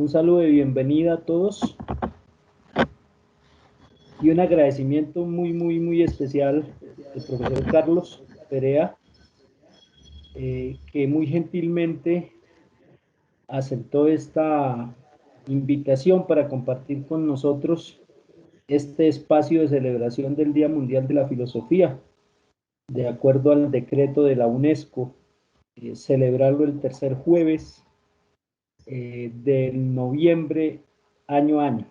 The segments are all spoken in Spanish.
Un saludo de bienvenida a todos y un agradecimiento muy especial al profesor Carlos Perea, que muy gentilmente aceptó esta invitación para compartir con nosotros este espacio de celebración del Día Mundial de la Filosofía, de acuerdo al decreto de la UNESCO, celebrarlo el tercer jueves de noviembre año a año.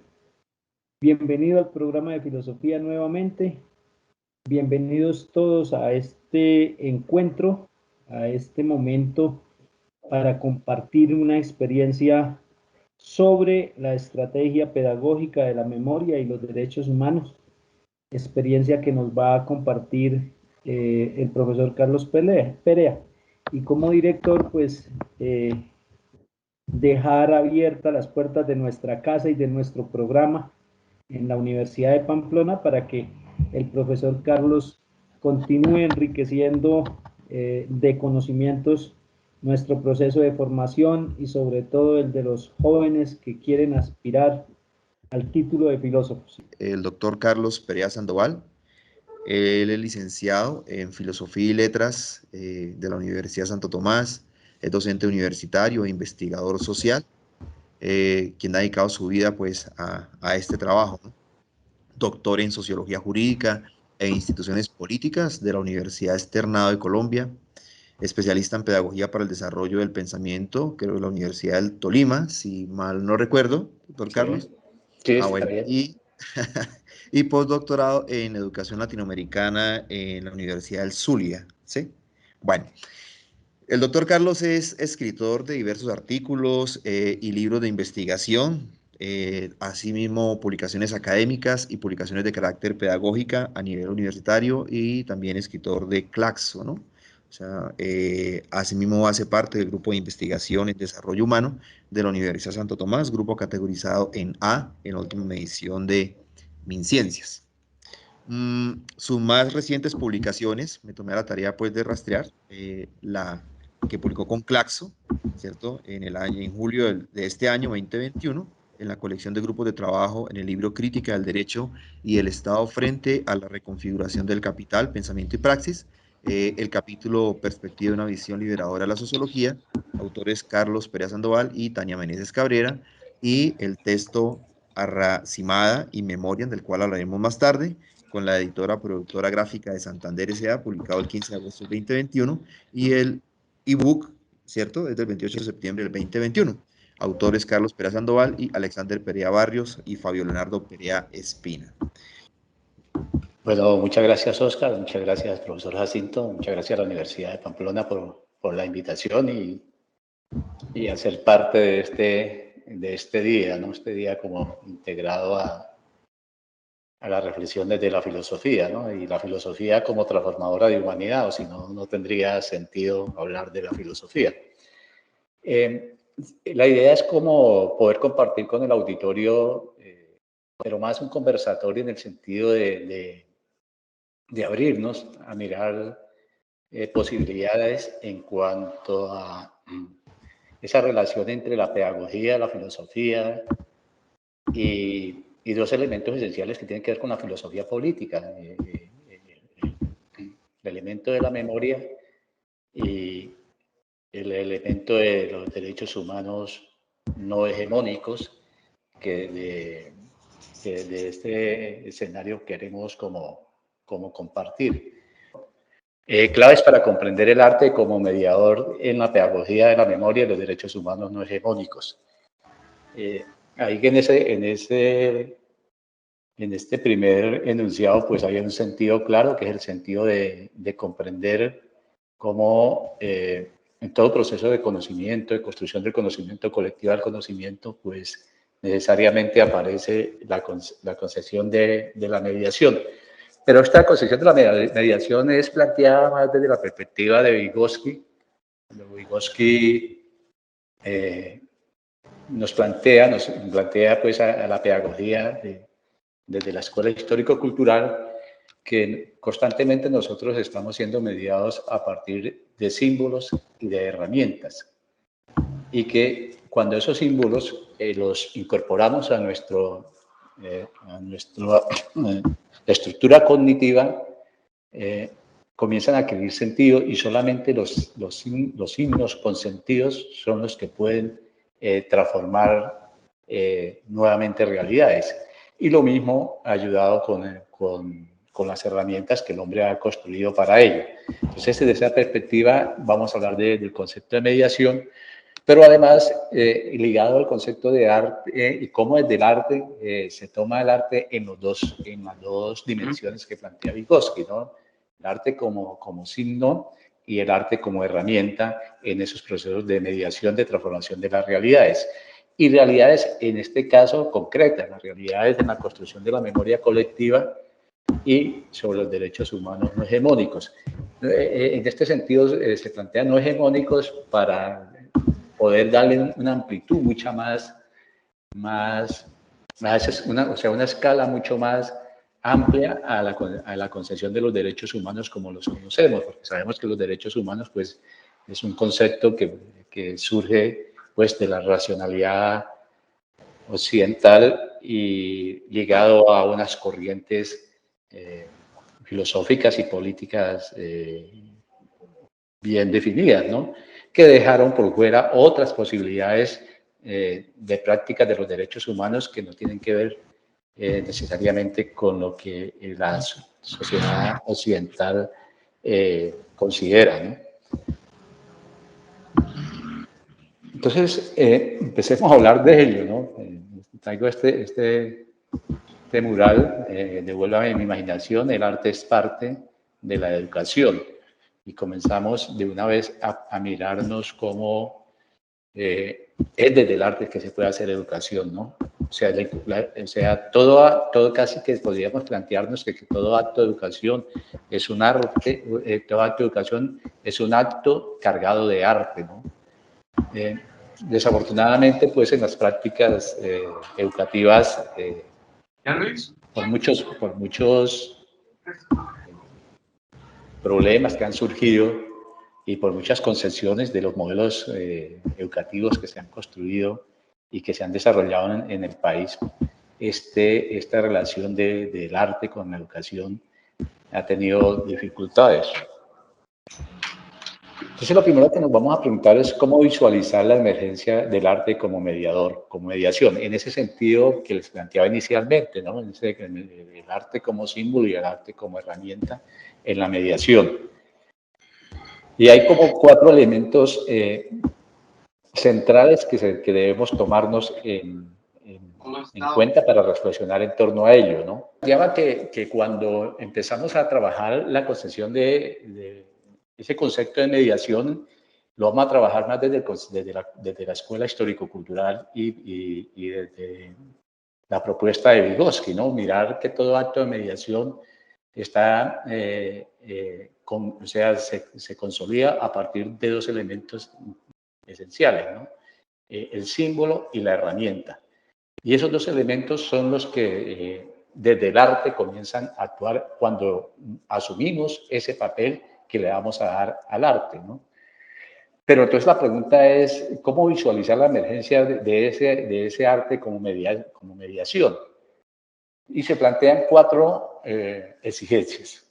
Bienvenido al programa de filosofía nuevamente. Bienvenidos todos a este encuentro, a este momento para compartir una experiencia sobre la estrategia pedagógica de la memoria y los derechos humanos. Experiencia que nos va a compartir el profesor Carlos Perea. Y como director, pues dejar abiertas las puertas de nuestra casa y de nuestro programa en la Universidad de Pamplona para que el profesor Carlos continúe enriqueciendo de conocimientos nuestro proceso de formación y sobre todo el de los jóvenes que quieren aspirar al título de filósofos. El doctor Carlos Perea Sandoval, él es licenciado en Filosofía y Letras de la Universidad Santo Tomás, es docente universitario e investigador social, quien ha dedicado su vida pues a este trabajo, ¿no? Doctor en Sociología Jurídica e Instituciones Políticas de la Universidad Externado de Colombia, especialista en Pedagogía para el Desarrollo del Pensamiento, creo que la Universidad del Tolima, si mal no recuerdo, doctor Carlos. Sí, Bueno, y postdoctorado en Educación Latinoamericana en la Universidad del Zulia, ¿sí? Bueno, el doctor Carlos es escritor de diversos artículos y libros de investigación, asimismo publicaciones académicas y publicaciones de carácter pedagógica a nivel universitario y también escritor de Claxo, ¿no? O sea, asimismo hace parte del grupo de investigación en desarrollo humano de la Universidad Santo Tomás, grupo categorizado en A en la última medición de MinCiencias. Sus más recientes publicaciones, me tomé la tarea pues de rastrear, la que publicó con Claxo, ¿cierto? En julio de este año 2021, en la colección de grupos de trabajo en el libro Crítica del Derecho y el Estado frente a la reconfiguración del capital, pensamiento y praxis, el capítulo Perspectiva de una visión liberadora de la sociología, autores Carlos Perea Sandoval y Tania Meneses Cabrera, y el texto Arracimada y Memoriam, del cual hablaremos más tarde, con la editora productora gráfica de Santander S.A., publicado el 15 de agosto del 2021, y el ebook, ¿cierto? Es del 28 de septiembre del 2021. Autores Carlos Perea Sandoval y Alexander Perea Barrios y Fabio Leonardo Perea Espina. Bueno, muchas gracias, Oscar, muchas gracias, profesor Jacinto, muchas gracias a la Universidad de Pamplona por la invitación y hacer parte de este día, ¿no? Este día como integrado a las reflexiones de la filosofía, ¿no? Y la filosofía como transformadora de humanidad, o si no, no tendría sentido hablar de la filosofía. La idea es como poder compartir con el auditorio, pero más un conversatorio en el sentido de abrirnos a mirar posibilidades en cuanto a esa relación entre la pedagogía, la filosofía y dos elementos esenciales que tienen que ver con la filosofía política, el elemento de la memoria y el elemento de los derechos humanos no hegemónicos que de este escenario queremos como compartir. Claves para comprender el arte como mediador en la pedagogía de la memoria y los derechos humanos no hegemónicos. Ahí en este primer enunciado pues había un sentido claro, que es el sentido de comprender cómo en todo proceso de conocimiento, de construcción del conocimiento, colectiva del conocimiento, pues necesariamente aparece la concepción de la mediación. Pero esta concepción de la mediación es planteada más desde la perspectiva de Vygotsky. Vygotsky nos plantea pues a la pedagogía desde la escuela histórico-cultural que constantemente nosotros estamos siendo mediados a partir de símbolos y de herramientas y que cuando esos símbolos los incorporamos a nuestra estructura cognitiva, comienzan a adquirir sentido y solamente los signos con sentidos son los que pueden transformar nuevamente realidades. Y lo mismo ha ayudado con las herramientas que el hombre ha construido para ello. Entonces, desde esa perspectiva, vamos a hablar del concepto de mediación, pero además ligado al concepto de arte y cómo desde el arte se toma el arte en las dos dimensiones que plantea Vygotsky, ¿no? El arte como signo y el arte como herramienta en esos procesos de mediación, de transformación de las realidades. Y realidades, en este caso, concretas, las realidades en la construcción de la memoria colectiva y sobre los derechos humanos no hegemónicos. En este sentido, se plantean no hegemónicos para poder darle una amplitud mucha una escala mucho más amplia a la concepción de los derechos humanos como los conocemos, porque sabemos que los derechos humanos pues, es un concepto que surge pues, de la racionalidad occidental y ligado a unas corrientes filosóficas y políticas bien definidas, ¿no? Que dejaron por fuera otras posibilidades de prácticas de los derechos humanos que no tienen que ver necesariamente con lo que la sociedad occidental considera, ¿no? Entonces, empecemos a hablar de ello, ¿no? Traigo este mural, devuélvame mi imaginación, el arte es parte de la educación. Y comenzamos de una vez a mirarnos cómo es desde el arte que se puede hacer educación, ¿no? O sea, todo casi que podríamos plantearnos que todo acto de educación es un arte, todo acto de educación es un acto cargado de arte, ¿no? Desafortunadamente, pues en las prácticas educativas, por muchos problemas que han surgido y por muchas concesiones de los modelos educativos que se han construido y que se han desarrollado en el país, esta relación del arte con la educación ha tenido dificultades. Entonces, lo primero que nos vamos a preguntar es cómo visualizar la emergencia del arte como mediador, como mediación, en ese sentido que les planteaba inicialmente, ¿no? El arte como símbolo y el arte como herramienta en la mediación. Y hay como 4 elementos centrales que debemos tomarnos en cuenta para reflexionar en torno a ello, ¿no? Llama que cuando empezamos a trabajar la concepción de ese concepto de mediación, lo vamos a trabajar más desde la escuela histórico-cultural y desde la propuesta de Vygotsky, ¿no? Mirar que todo acto de mediación está, o sea, se consolida a partir de 2 elementos esenciales, ¿no? El símbolo y la herramienta. Y esos 2 elementos son los que desde el arte comienzan a actuar cuando asumimos ese papel que le vamos a dar al arte, ¿no? Pero entonces la pregunta es, ¿cómo visualizar la emergencia de ese arte como mediación? Y se plantean 4 exigencias.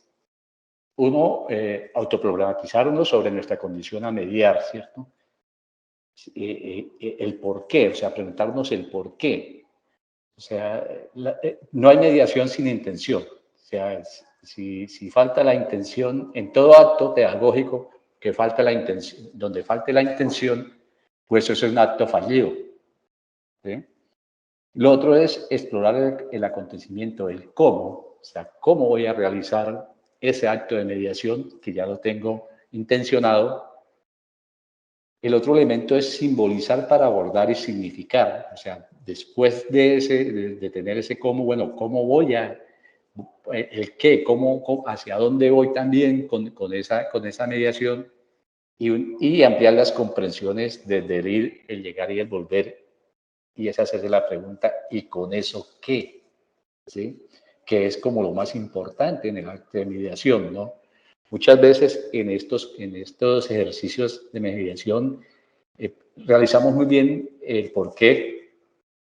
Uno, autoproblematizarnos sobre nuestra condición a mediar, ¿cierto? El por qué, o sea, preguntarnos el por qué. O sea, no hay mediación sin intención. O sea, si falta la intención, en todo acto pedagógico que falta la intención, donde falte la intención, pues eso es un acto fallido, ¿sí? Lo otro es explorar el acontecimiento, el cómo, o sea, cómo voy a realizar ese acto de mediación que ya lo tengo intencionado. El otro elemento es simbolizar para abordar y significar, o sea, después de tener ese cómo, bueno, cómo voy a, el qué, hacia dónde voy también con esa mediación y ampliar las comprensiones desde el ir, el llegar y el volver. Y es hacerse la pregunta, ¿y con eso qué? ¿Sí? Que es como lo más importante en el acto de mediación, ¿no? Muchas veces en estos ejercicios de mediación realizamos muy bien el por qué,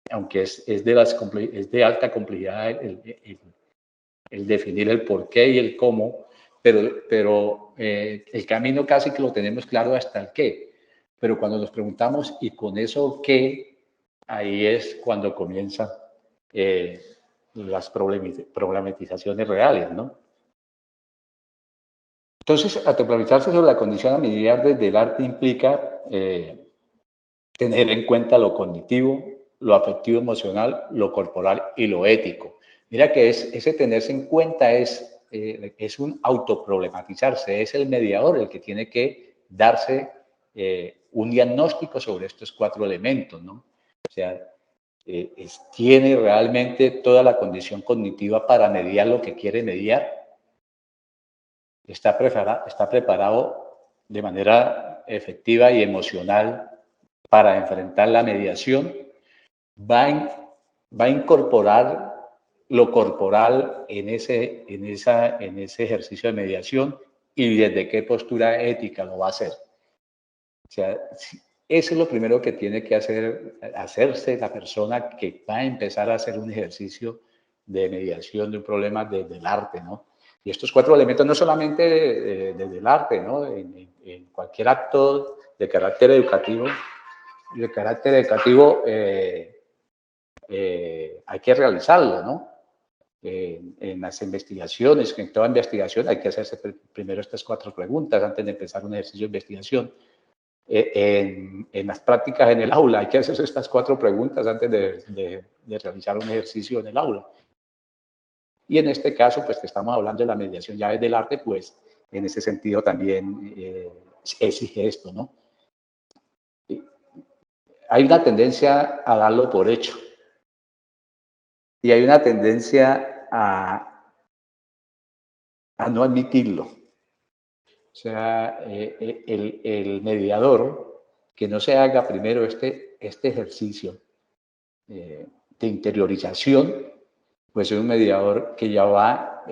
aunque es de alta complejidad el definir el por qué y el cómo, pero el camino casi que lo tenemos claro hasta el qué. Pero cuando nos preguntamos, ¿y con eso qué? Ahí es cuando comienzan las problematizaciones reales, ¿no? Entonces, autoprogramizarse sobre la condición familiar desde el arte implica tener en cuenta lo cognitivo, lo afectivo emocional, lo corporal y lo ético. Mira que ese tenerse en cuenta es un autoproblematizarse, es el mediador el que tiene que darse un diagnóstico sobre estos 4 elementos, ¿no? O sea, tiene realmente toda la condición cognitiva para mediar lo que quiere mediar. Está preparado de manera efectiva y emocional para enfrentar la mediación, va a incorporar lo corporal en ese ejercicio de mediación y desde qué postura ética lo va a hacer. O sea, eso es lo primero que tiene que hacerse la persona que va a empezar a hacer un ejercicio de mediación de un problema desde el arte, ¿no? Y estos 4 elementos no solamente desde el arte, ¿no? En cualquier acto de carácter educativo, hay que realizarlo, ¿no? En las investigaciones, en toda investigación hay que hacerse primero estas 4 preguntas antes de empezar un ejercicio de investigación. En las prácticas en el aula hay que hacerse estas 4 preguntas antes de realizar un ejercicio en el aula. Y en este caso, pues que estamos hablando de la mediación ya desde el arte, pues en ese sentido también exige esto, ¿no? Hay una tendencia a darlo por hecho y hay una tendencia a no admitirlo. O sea, el mediador que no se haga primero este ejercicio de interiorización, pues es un mediador que ya va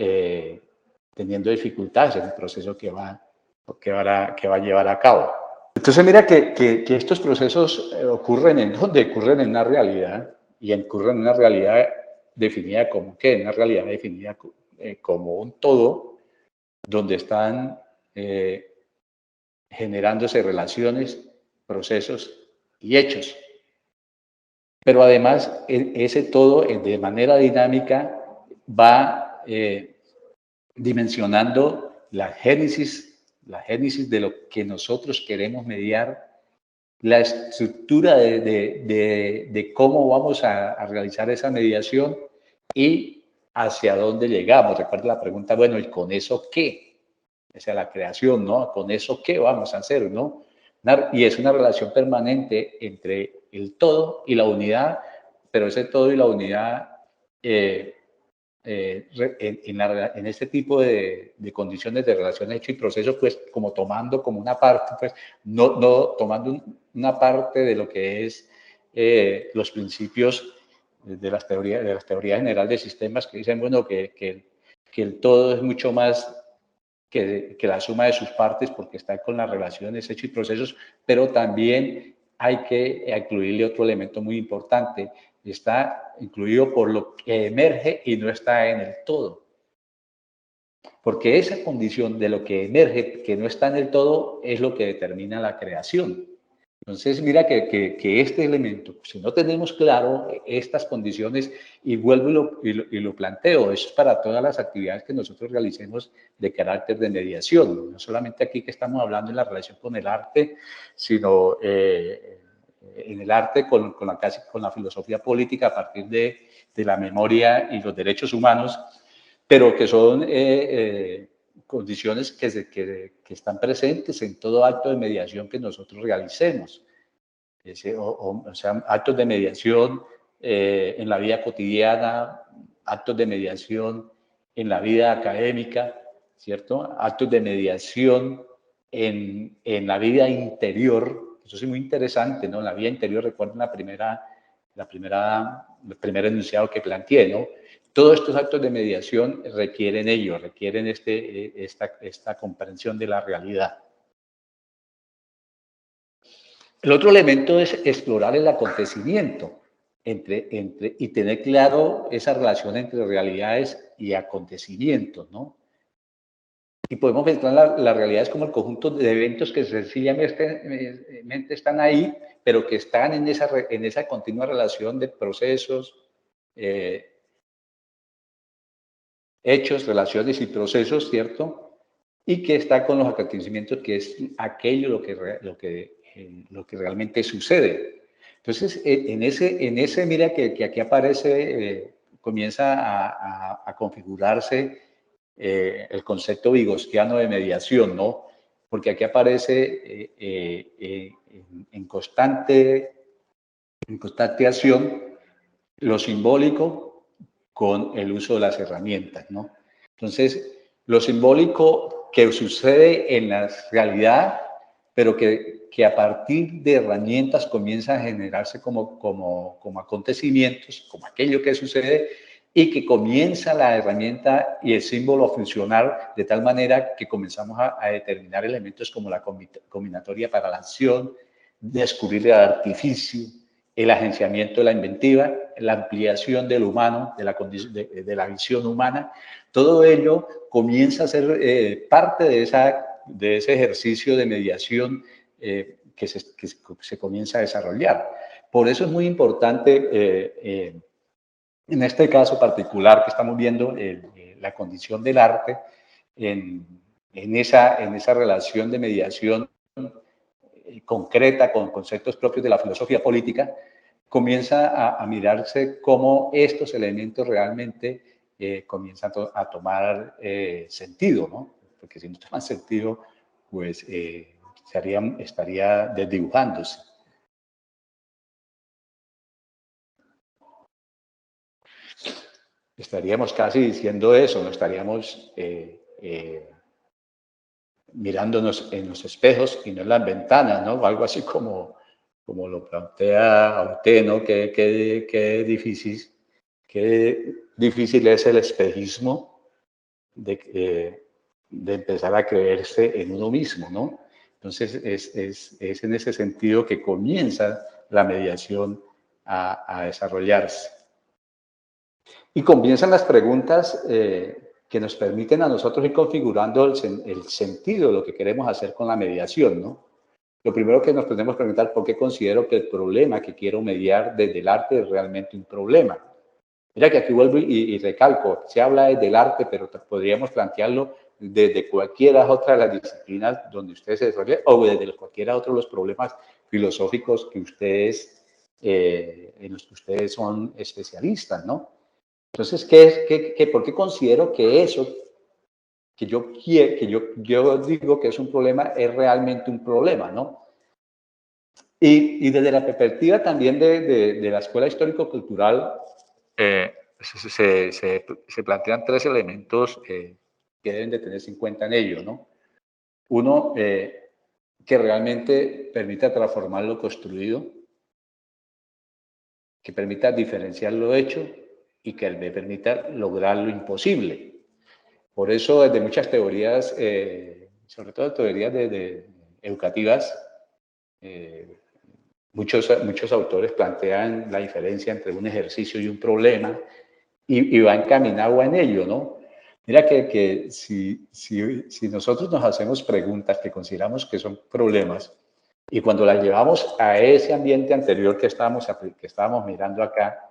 teniendo dificultades en el proceso que va a llevar a cabo. Entonces mira que estos procesos ocurren en una realidad, y ocurren en una realidad definida como ¿qué? Una realidad definida como un todo donde están generándose relaciones, procesos y hechos. Pero además ese todo de manera dinámica va dimensionando la génesis de lo que nosotros queremos mediar, la estructura de cómo vamos a realizar esa mediación y hacia dónde llegamos. Recuerda la pregunta, bueno, ¿y con eso qué? O sea, la creación, ¿no? ¿Con eso qué vamos a hacer, no? Y es una relación permanente entre el todo y la unidad, pero ese todo y la unidad en este tipo de condiciones de relación hecho y proceso, pues como tomando como una parte, pues no tomando una parte de lo que es los principios de las teorías generales de sistemas que dicen, bueno, que el todo es mucho más que la suma de sus partes porque está con las relaciones, hechos y procesos, pero también hay que incluirle otro elemento muy importante. Está incluido por lo que emerge y no está en el todo. Porque esa condición de lo que emerge, que no está en el todo, es lo que determina la creación. Entonces, mira que este elemento, si no tenemos claro estas condiciones, y vuelvo y lo planteo, eso es para todas las actividades que nosotros realicemos de carácter de mediación, no solamente aquí que estamos hablando en la relación con el arte, sino en el arte con la filosofía política a partir de la memoria y los derechos humanos, pero que son condiciones que están presentes en todo acto de mediación que nosotros realicemos. O sea, actos de mediación en la vida cotidiana, actos de mediación en la vida académica, ¿cierto? Actos de mediación en la vida interior. Eso es muy interesante, ¿no? La vida interior, recuerden el primer enunciado que planteé, ¿no? Todos estos actos de mediación requieren esta comprensión de la realidad. El otro elemento es explorar el acontecimiento y tener claro esa relación entre realidades y acontecimientos, ¿no? Y podemos mezclar las realidades como el conjunto de eventos que sencillamente están ahí, pero que están en esa continua relación de procesos, hechos, relaciones y procesos, ¿cierto? Y que está con los acontecimientos, que es aquello lo que realmente sucede. Entonces, mira que aquí aparece, comienza a configurarse el concepto vygotsiano de mediación, ¿no? Porque aquí aparece en constante acción lo simbólico con el uso de las herramientas, ¿no? Entonces, lo simbólico que sucede en la realidad, pero que a partir de herramientas comienza a generarse como acontecimientos, como aquello que sucede, y que comienza la herramienta y el símbolo a funcionar de tal manera que comenzamos a determinar elementos como la combinatoria para la acción, descubrir el artificio, el agenciamiento de la inventiva, la ampliación del humano, de la visión humana. Todo ello comienza a ser parte de ese ejercicio de mediación que se comienza a desarrollar. Por eso es muy importante, en este caso particular que estamos viendo, la condición del arte en esa relación de mediación concreta con conceptos propios de la filosofía política, comienza a mirarse cómo estos elementos realmente comienzan a tomar sentido, ¿no? Porque si no toman sentido, pues estaría desdibujándose. Estaríamos casi diciendo eso, no estaríamos mirándonos en los espejos y no en las ventanas, ¿no? Algo así como lo plantea usted, ¿no? Qué difícil es el espejismo de empezar a creerse en uno mismo, ¿no? Entonces, es en ese sentido que comienza la mediación a desarrollarse. Y comienzan las preguntas que nos permiten a nosotros ir configurando el sentido de lo que queremos hacer con la mediación, ¿no? Lo primero que nos podemos preguntar, ¿por qué considero que el problema que quiero mediar desde el arte es realmente un problema? Mira que aquí vuelvo y recalco, se habla desde el arte, pero podríamos plantearlo desde cualquiera otra de las disciplinas donde ustedes se desarrollen o desde cualquiera otro de los problemas filosóficos que en los que ustedes son especialistas, ¿no? Entonces, ¿por qué considero que eso que yo digo que es un problema es realmente un problema, ¿no? Y desde la perspectiva también de la escuela histórico-cultural, se plantean tres elementos que deben de tenerse en cuenta en ello, ¿no? Uno, que realmente permita transformar lo construido, que permita diferenciar lo hecho y que me permita lograr lo imposible. Por eso, desde muchas teorías, sobre todo teorías educativas, muchos autores plantean la diferencia entre un ejercicio y un problema y va encaminado en ello, ¿no? Mira que si nosotros nos hacemos preguntas que consideramos que son problemas y cuando las llevamos a ese ambiente anterior que estábamos mirando acá,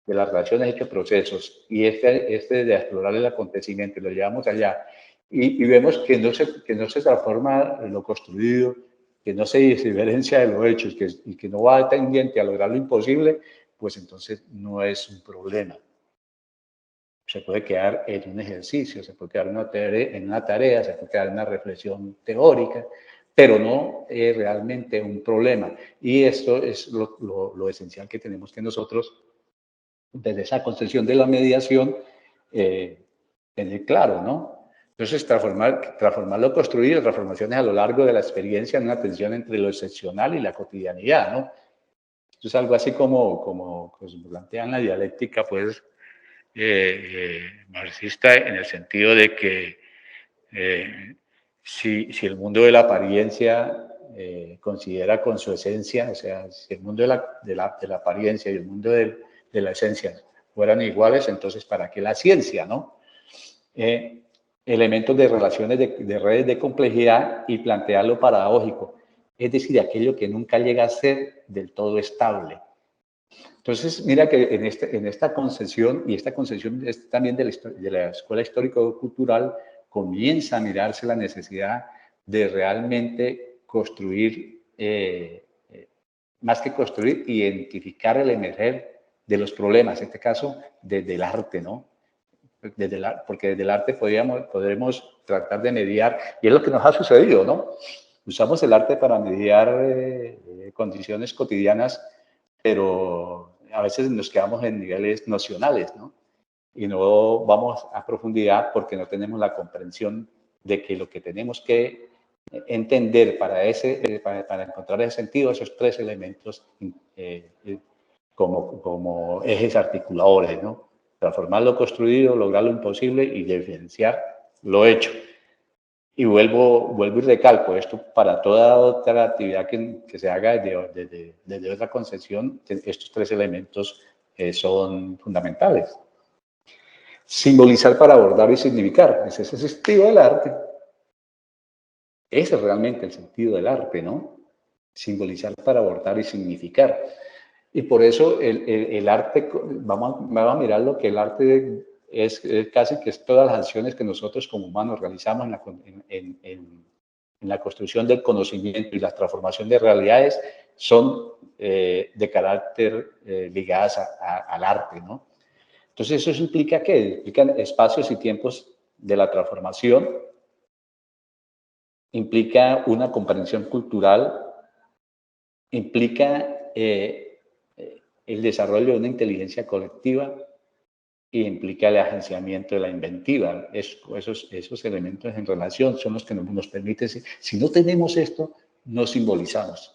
de las relaciones hechos procesos, y este de explorar el acontecimiento, lo llevamos allá, y vemos que no se transforma lo construido, que no se diferencia de lo hecho y que no va tendiente a lograr lo imposible, pues entonces no es un problema. Se puede quedar en un ejercicio, se puede quedar en una tarea, se puede quedar en una reflexión teórica, pero no es realmente un problema. Y esto es lo esencial que tenemos que nosotros, desde esa concepción de la mediación, tener claro, ¿no? Entonces, transformar lo construido, transformaciones a lo largo de la experiencia en una tensión entre lo excepcional y la cotidianidad, ¿no? Esto es algo así como se plantea en la dialéctica, pues, marxista, en el sentido de que si el mundo de la apariencia considera con su esencia, o sea, si el mundo de la apariencia y el mundo de la esencia fueran iguales, entonces ¿para qué la ciencia, no? Elementos de relaciones de redes de complejidad y plantearlo paradójico, es decir, aquello que nunca llega a ser del todo estable. Entonces, mira que en esta concesión, y esta concesión es también de la Escuela Histórico-Cultural, comienza a mirarse la necesidad de realmente construir, más que construir, identificar el emerger de los problemas, en este caso desde el arte, ¿no? Porque desde el arte podremos tratar de mediar, y es lo que nos ha sucedido, ¿no? Usamos el arte para mediar condiciones cotidianas, pero a veces nos quedamos en niveles nocionales, ¿no? Y no vamos a profundidad porque no tenemos la comprensión de que lo que tenemos que entender para encontrar ese sentido, esos tres elementos como ejes articuladores, ¿no? Transformar lo construido, lograr lo imposible y diferenciar lo hecho. Y vuelvo y recalco esto para toda otra actividad que se haga desde otra concepción, estos tres elementos son fundamentales. Simbolizar para abordar y significar, ese es el sentido del arte. Ese es realmente el sentido del arte, ¿no? Simbolizar para abordar y significar. Y por eso el arte, vamos a mirar lo que el arte es casi que es todas las acciones que nosotros como humanos realizamos en la construcción del conocimiento y la transformación de realidades son de carácter ligadas al arte, ¿no? Entonces eso implica ¿qué? Implican espacios y tiempos de la transformación, implica una comprensión cultural, implica el desarrollo de una inteligencia colectiva y implica el agenciamiento de la inventiva. Esos elementos en relación son los que nos permiten, si no tenemos esto, no simbolizamos.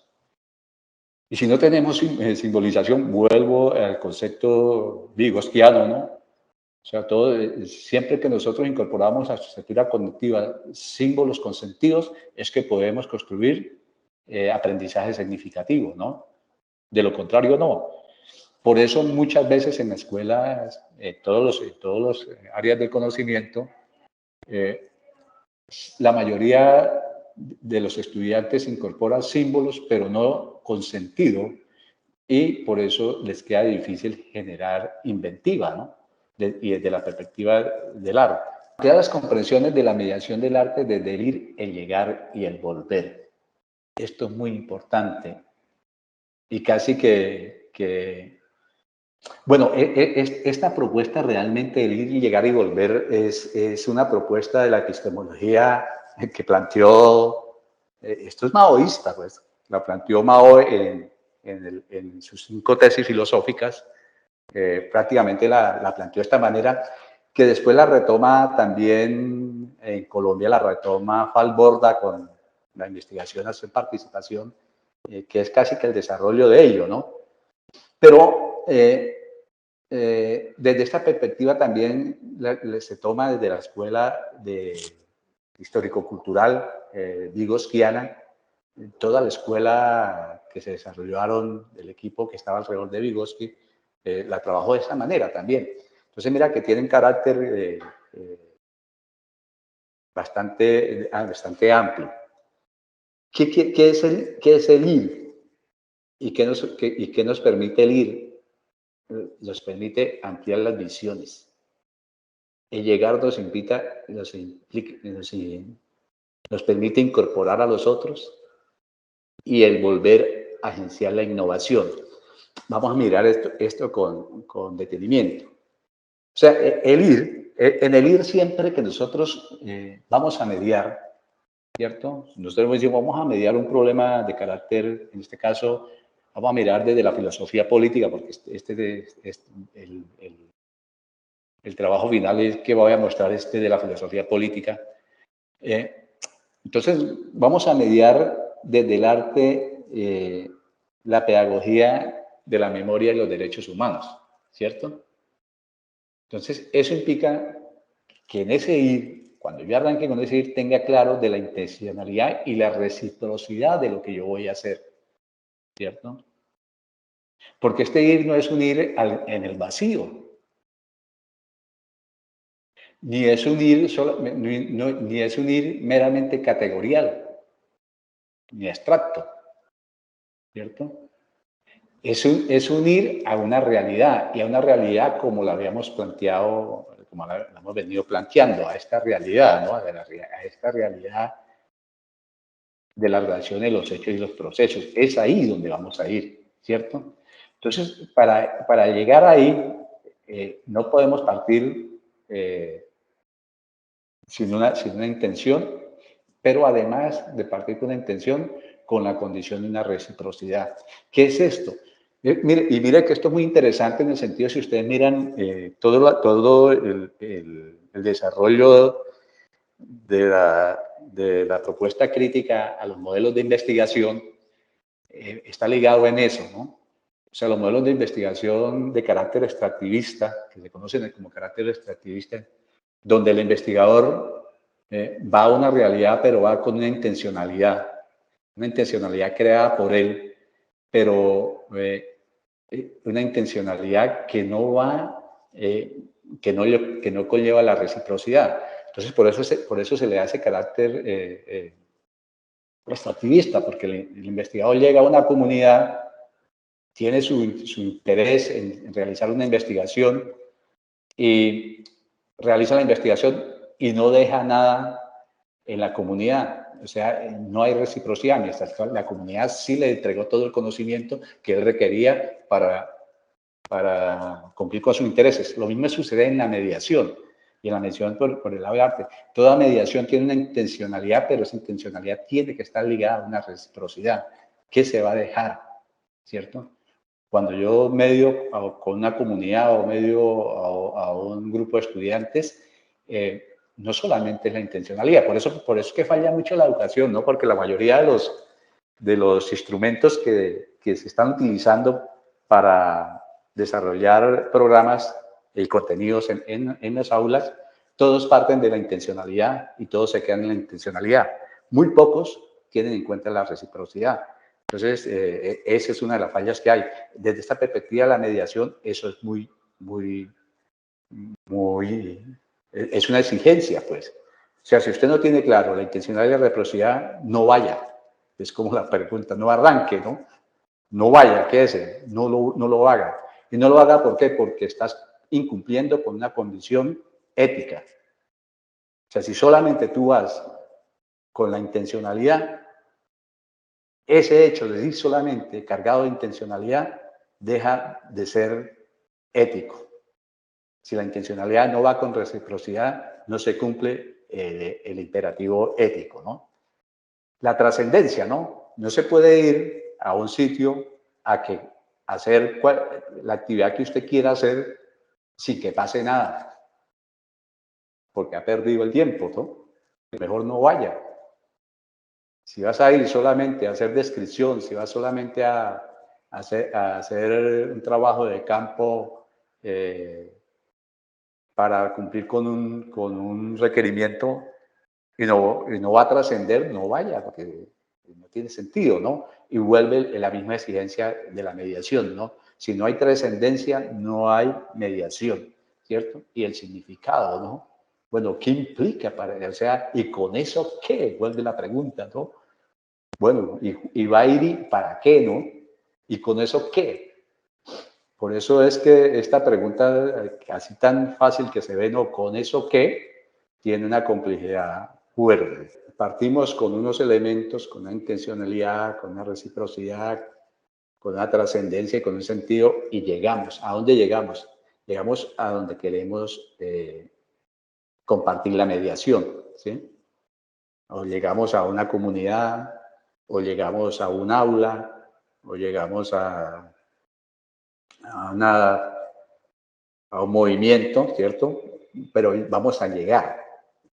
Y si no tenemos simbolización, vuelvo al concepto vygotsquiano, ¿no? O sea, siempre que nosotros incorporamos a la estructura cognitiva símbolos con sentidos, es que podemos construir aprendizaje significativo, ¿no? De lo contrario, no. Por eso muchas veces en la escuela, todos los áreas del conocimiento, la mayoría de los estudiantes incorporan símbolos, pero no con sentido, y por eso les queda difícil generar inventiva, ¿no? Y desde la perspectiva del arte. Todas las comprensiones de la mediación del arte desde el ir, el llegar y el volver. Esto es muy importante. Y casi bueno, esta propuesta realmente el ir y llegar y volver es una propuesta de la epistemología que planteó, esto es maoísta, pues, la planteó Mao en sus 5 tesis filosóficas, prácticamente la planteó de esta manera, que después la retoma también en Colombia, la retoma Falborda con la investigación a su participación, que es casi que el desarrollo de ello, ¿no? Pero desde esta perspectiva también se toma desde la escuela de histórico-cultural vygotsquiana, toda la escuela que se desarrollaron, el equipo que estaba alrededor de Vygotsky, la trabajó de esa manera también. Entonces mira que tienen carácter bastante amplio. ¿Qué es el ir? ¿Y qué nos permite el ir? Nos permite ampliar las visiones. El llegar nos permite incorporar a los otros, y el volver a agenciar la innovación. Vamos a mirar esto con detenimiento. O sea, en el ir siempre que nosotros vamos a mediar, ¿cierto? Nosotros decimos, vamos a mediar un problema de carácter, en este caso, vamos a mirar desde la filosofía política, porque el trabajo final es que voy a mostrar de la filosofía política. Entonces, vamos a mediar desde el arte la pedagogía de la memoria y los derechos humanos, ¿cierto? Entonces, eso implica que en ese ir cuando yo arranque con ese ir, tenga claro de la intencionalidad y la reciprocidad de lo que yo voy a hacer, ¿cierto? Porque este ir no es un ir en el vacío, ni es un ir, ni es un ir meramente categorial, ni abstracto, ¿cierto? Es un ir a una realidad, y a una realidad como la habíamos planteado, como la hemos venido planteando, a esta realidad, ¿no? A esta realidad de la relación de los hechos y los procesos. Es ahí donde vamos a ir, ¿cierto? Entonces, para llegar ahí, no podemos partir sin una intención, pero además de partir con una intención, con la condición de una reciprocidad. ¿Qué es esto? Mire que esto es muy interesante en el sentido, si ustedes miran todo el desarrollo de la propuesta crítica a los modelos de investigación, está ligado en eso, ¿no? O sea, los modelos de investigación de carácter extractivista, que se conocen como carácter extractivista, donde el investigador va a una realidad, pero va con una intencionalidad creada por él, pero una intencionalidad que no va, que no conlleva la reciprocidad. Entonces, por eso se le hace carácter extractivista, porque el investigador llega a una comunidad, tiene su interés en realizar una investigación y realiza la investigación y no deja nada en la comunidad. O sea, no hay reciprocidad, mientras la comunidad sí le entregó todo el conocimiento que él requería para cumplir con sus intereses. Lo mismo sucede en la mediación. Y en la mediación por el lado de arte. Toda mediación tiene una intencionalidad, pero esa intencionalidad tiene que estar ligada a una reciprocidad. ¿Qué se va a dejar? ¿Cierto? Cuando yo medio con una comunidad o medio a un grupo de estudiantes, no solamente es la intencionalidad. Por eso es que falla mucho la educación, ¿no? Porque la mayoría de los instrumentos que se están utilizando para desarrollar programas y contenidos en las aulas, todos parten de la intencionalidad y todos se quedan en la intencionalidad. Muy pocos tienen en cuenta la reciprocidad. Entonces, esa es una de las fallas que hay. Desde esta perspectiva, la mediación, eso es es una exigencia, pues. O sea, si usted no tiene claro la intencionalidad y la reciprocidad, no vaya. Es como la pregunta, no arranque, ¿no? No vaya, quédese, no lo haga. Y no lo haga, ¿por qué? Porque estás incumpliendo con una condición ética. O sea, si solamente tú vas con la intencionalidad, ese hecho de ir solamente cargado de intencionalidad deja de ser ético. Si la intencionalidad no va con reciprocidad, no se cumple el imperativo ético, ¿no? La trascendencia, ¿no? No se puede ir a un sitio a hacer la actividad que usted quiera hacer sin que pase nada, porque ha perdido el tiempo, ¿no? Mejor no vaya. Si vas a ir solamente a hacer descripción, si vas solamente a hacer un trabajo de campo para cumplir con un requerimiento y no va a trascender, no vaya, porque no tiene sentido, ¿no? Y vuelve la misma exigencia de la mediación, ¿no? Si no hay trascendencia, no hay mediación, ¿cierto? Y el significado, ¿no? Bueno, ¿qué implica o sea, y con eso qué? Vuelve la pregunta, ¿no? Bueno, y va a ir y ¿para qué, no? ¿Y con eso qué? Por eso es que esta pregunta, así tan fácil que se ve, ¿no? ¿Con eso qué? Tiene una complejidad fuerte. Partimos con unos elementos, con una intencionalidad, con una reciprocidad, con una trascendencia y con un sentido, y llegamos. ¿A dónde llegamos? Llegamos a donde queremos compartir la mediación, ¿sí? O llegamos a una comunidad, o llegamos a un aula, o llegamos a un movimiento, ¿cierto? Pero vamos a llegar.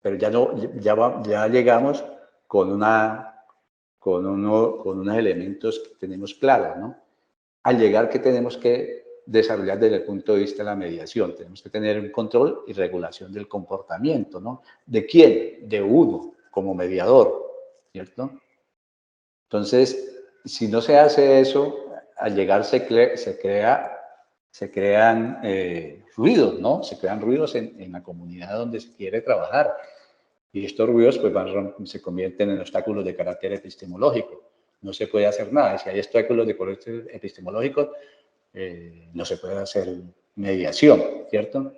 Pero ya llegamos con unos elementos que tenemos claros, ¿no? Al llegar, ¿qué tenemos que desarrollar desde el punto de vista de la mediación. Tenemos que tener un control y regulación del comportamiento, ¿no? ¿De quién? De uno, como mediador, ¿cierto? Entonces, si no se hace eso, al llegar se crean ruidos, ¿no? Se crean ruidos en la comunidad donde se quiere trabajar. Y estos ruidos pues, se convierten en obstáculos de carácter epistemológico. No se puede hacer nada. Si hay obstáculos de carácter epistemológico, no se puede hacer mediación, ¿cierto?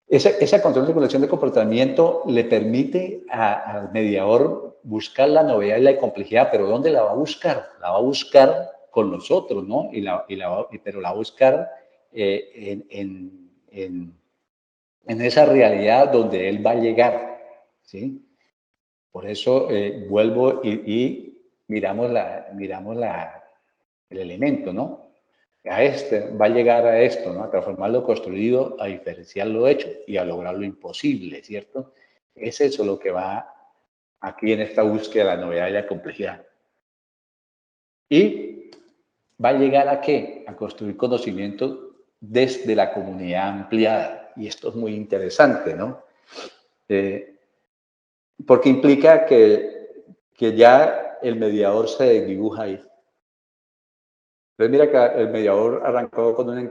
Esa control de regulación de comportamiento le permite al mediador buscar la novedad y la complejidad, pero ¿dónde la va a buscar? La va a buscar con nosotros, ¿no? Pero la va a buscar en esa realidad donde él va a llegar, ¿sí? Por eso vuelvo y miramos el elemento, ¿no? Va a llegar a esto, ¿no? A transformar lo construido, a diferenciar lo hecho y a lograr lo imposible, ¿cierto? Es eso lo que va aquí en esta búsqueda de la novedad y la complejidad. Y va a llegar ¿a qué? A construir conocimiento desde la comunidad ampliada. Y esto es muy interesante, ¿no? Porque implica que ya el mediador se dibuja ahí. Entonces mira que el mediador arrancó con una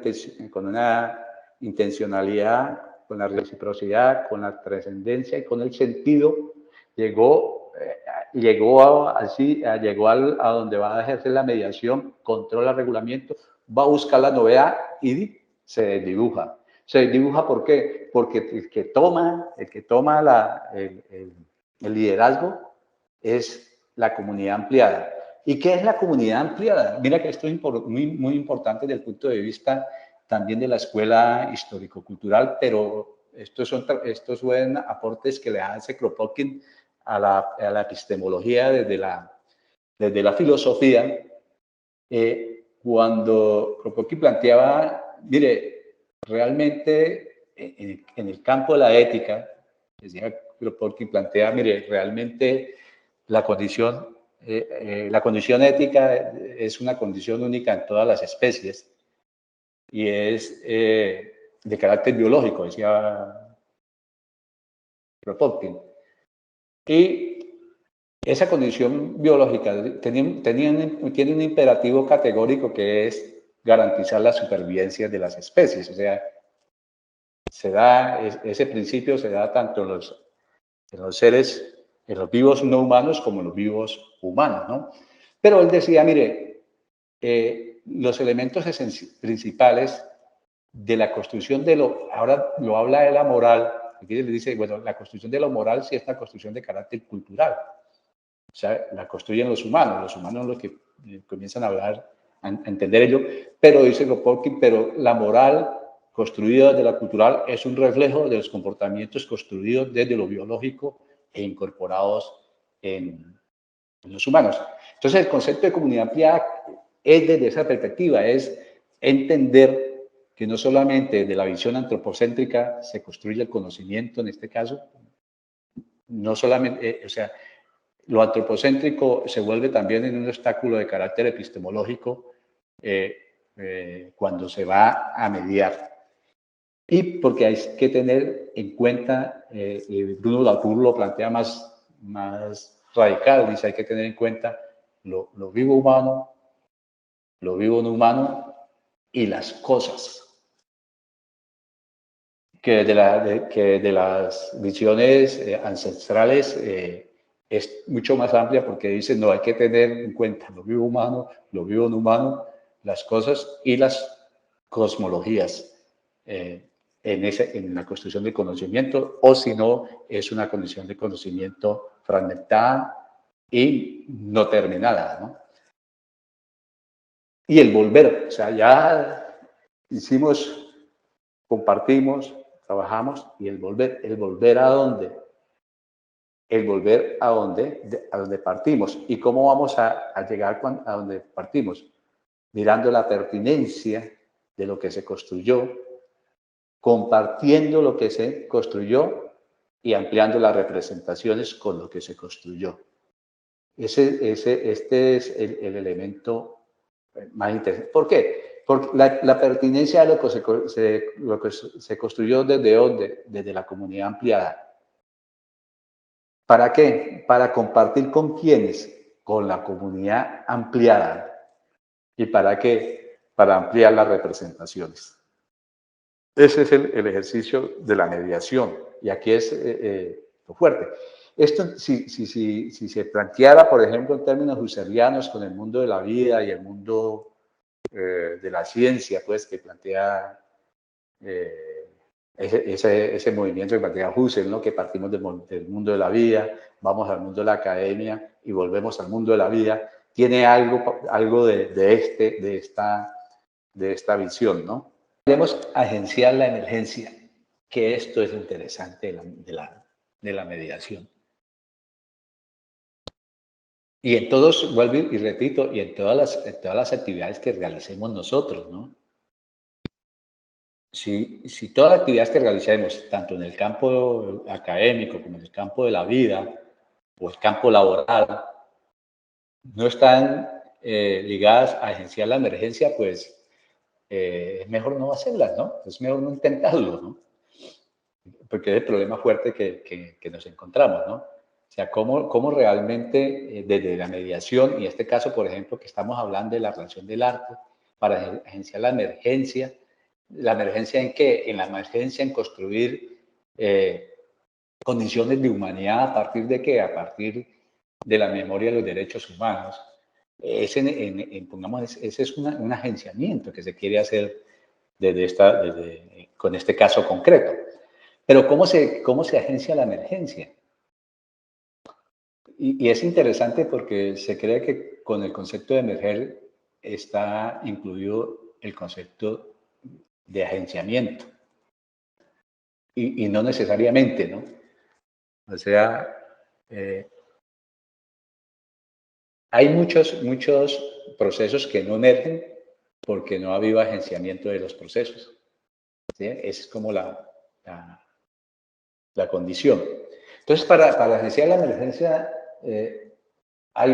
intencionalidad, con la reciprocidad, con la trascendencia y con el sentido. Llegó a donde va a ejercer la mediación, controla el regulamiento, va a buscar la novedad y se dibuja. Se dibuja ¿por qué? Porque el que toma el liderazgo es la comunidad ampliada. ¿Y qué es la comunidad ampliada? Mira que esto es muy importante desde el punto de vista también de la escuela histórico-cultural, pero estos son aportes que le hace Kropotkin a la epistemología desde la filosofía. Cuando Kropotkin planteaba, mire, realmente en el campo de la ética, decía Kropotkin plantea, mire, realmente la condición ética es una condición única en todas las especies y es de carácter biológico, decía Kropotkin. Y esa condición biológica tiene un imperativo categórico que es garantizar la supervivencia de las especies. O sea, ese principio se da tanto en los seres, en los vivos no humanos como en los vivos humanos, ¿no? Pero él decía, mire, los elementos principales de la construcción ahora lo habla de la moral, aquí le dice, bueno, la construcción de lo moral sí es una construcción de carácter cultural. O sea, la construyen los humanos son los que comienzan a hablar, a entender ello, pero dice Kropotkin, pero la moral construida desde la cultural es un reflejo de los comportamientos construidos desde lo biológico e incorporados en los humanos. Entonces, el concepto de comunidad ampliada es desde esa perspectiva, es entender que no solamente de la visión antropocéntrica se construye el conocimiento, en este caso, no solamente, o sea, lo antropocéntrico se vuelve también en un obstáculo de carácter epistemológico cuando se va a mediar. Y porque hay que tener en cuenta, Bruno Latour lo plantea más radical, dice hay que tener en cuenta lo vivo humano, lo vivo no humano y las cosas. Que de las visiones ancestrales es mucho más amplia porque dice no hay que tener en cuenta lo vivo humano, lo vivo no humano, las cosas y las cosmologías en la construcción del conocimiento, o si no es una condición de conocimiento fragmentada y no terminada, ¿no? Y el volver, o sea, ya compartimos, trabajamos, y el volver ¿a dónde? El volver a donde partimos. ¿Y cómo vamos a llegar a donde partimos? Mirando la pertinencia de lo que se construyó, compartiendo lo que se construyó y ampliando las representaciones con lo que se construyó. Este es el elemento más interesante. ¿Por qué? por la pertinencia de lo que se construyó desde la comunidad ampliada. ¿Para qué? Para compartir con quiénes, con la comunidad ampliada. ¿Y para qué? Para ampliar las representaciones. Ese es el ejercicio de la mediación. Y aquí es lo fuerte. Esto, si se planteara, por ejemplo, en términos husserlianos, con el mundo de la vida y el mundo de la ciencia, pues, que plantea ese movimiento que plantea Husserl, ¿no? Que partimos del mundo de la vida, vamos al mundo de la academia y volvemos al mundo de la vida, tiene algo de esta visión, ¿no? Debemos agenciar la emergencia, que esto es interesante de la mediación. Y en todos, vuelvo y repito, y en todas las actividades que realicemos nosotros, ¿no? Si todas las actividades que realicemos, tanto en el campo académico como en el campo de la vida o el campo laboral, no están ligadas a agenciar la emergencia, pues es mejor no hacerlas, ¿no? Es mejor no intentarlo, ¿no? Porque es el problema fuerte que nos encontramos, ¿no? O sea, cómo realmente desde la mediación, y en este caso, por ejemplo, que estamos hablando de la relación del arte, para agenciar ¿la emergencia en qué? En la emergencia en construir condiciones de humanidad, ¿a partir de qué? A partir de la memoria de los derechos humanos. Pongamos, ese es un agenciamiento que se quiere hacer con este caso concreto. Pero ¿cómo se agencia la emergencia? Y es interesante porque se cree que con el concepto de emerger está incluido el concepto de agenciamiento. Y no necesariamente, ¿no? O sea, hay muchos procesos que no emergen porque no ha habido agenciamiento de los procesos. ¿Sí? Es como la condición. Entonces, para agenciar la emergencia, hay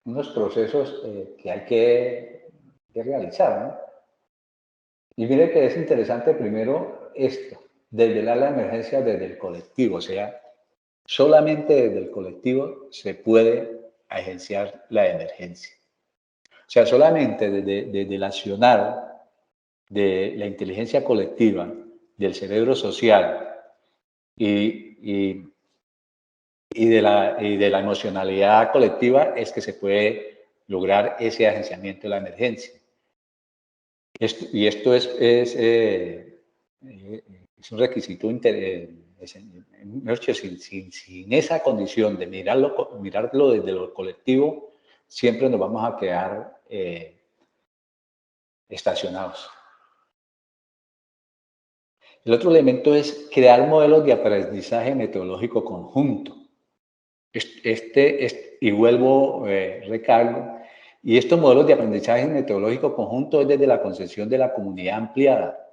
unos procesos que hay que realizar, ¿no? Y mire que es interesante primero esto, desvelar la emergencia desde el colectivo, o sea, solamente desde el colectivo se puede agenciar la emergencia. O sea, solamente desde el accionar de la inteligencia colectiva, del cerebro social y de la emocionalidad colectiva es que se puede lograr ese agenciamiento de la emergencia. Esto es un requisito sin esa condición de mirarlo desde lo colectivo, siempre nos vamos a quedar estacionados. El otro elemento es crear modelos de aprendizaje metodológico conjunto. Y vuelvo, recargo, y estos modelos de aprendizaje metodológico conjunto es desde la concepción de la comunidad ampliada.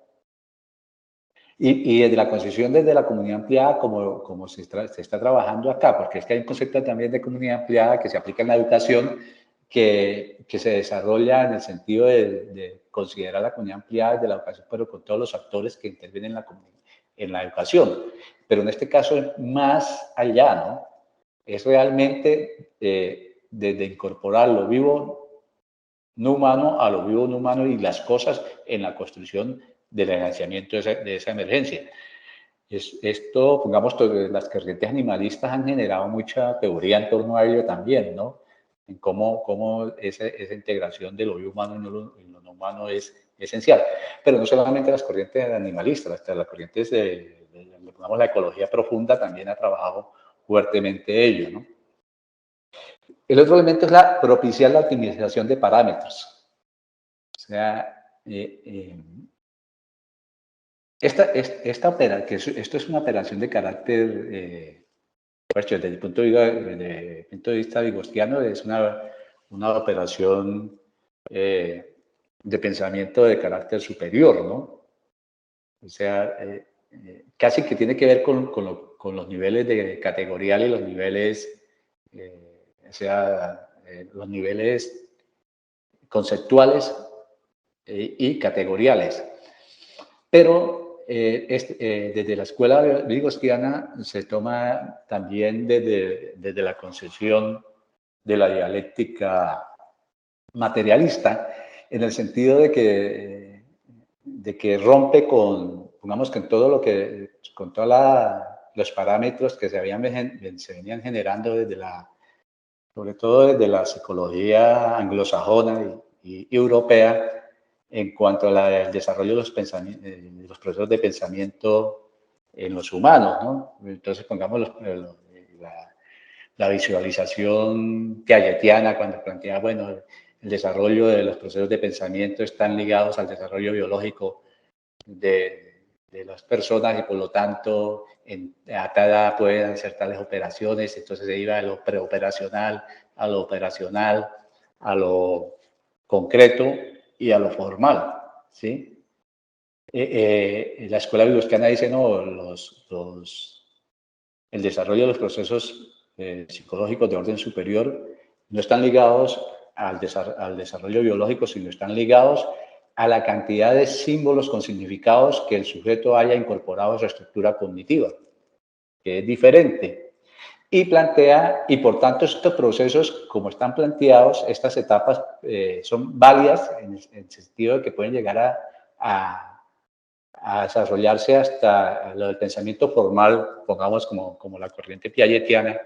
Y desde la concepción desde la comunidad ampliada, como se está trabajando acá, porque es que hay un concepto también de comunidad ampliada que se aplica en la educación, que se desarrolla en el sentido de considerar la comunidad ampliada de la educación, pero con todos los actores que intervienen en la educación. Pero en este caso es más allá, ¿no? Es realmente desde incorporar lo vivo no humano a lo vivo no humano y las cosas en la construcción del financiamiento de esa emergencia. Esto, pongamos, las corrientes animalistas han generado mucha teoría en torno a ello también, ¿no? En cómo esa integración de lo vivo humano y lo no humano es esencial. Pero no solamente las corrientes animalistas, hasta las corrientes pongamos, la ecología profunda también ha trabajado fuertemente ello, ¿no? El otro elemento es propiciar la optimización de parámetros. O sea, esto es una operación de carácter, desde el punto de vista vygotsquiano, es una operación de pensamiento de carácter superior, ¿no? O sea, casi que tiene que ver con los niveles de categorial y los niveles, los niveles conceptuales y categoriales. Pero desde la escuela vygotsiana se toma también desde la concepción de la dialéctica materialista, en el sentido de que rompe con, pongamos que con todos los parámetros que se venían generando sobre todo desde la psicología anglosajona y europea, en cuanto al desarrollo de los procesos de pensamiento en los humanos, ¿no? Entonces, pongamos la visualización piagetiana, cuando plantea, bueno, el desarrollo de los procesos de pensamiento están ligados al desarrollo biológico de las personas y por lo tanto a cada edad pueden hacer tales operaciones, entonces se iba de lo preoperacional a lo operacional, a lo concreto y a lo formal, ¿sí? La escuela vygotsiana dice, no, el desarrollo de los procesos psicológicos de orden superior no están ligados al desarrollo biológico, sino están ligados a la cantidad de símbolos con significados que el sujeto haya incorporado a su estructura cognitiva, que es diferente. Y por tanto, estos procesos, como están planteados, estas etapas son válidas en el sentido de que pueden llegar a desarrollarse hasta lo del pensamiento formal, pongamos como la corriente piagetiana,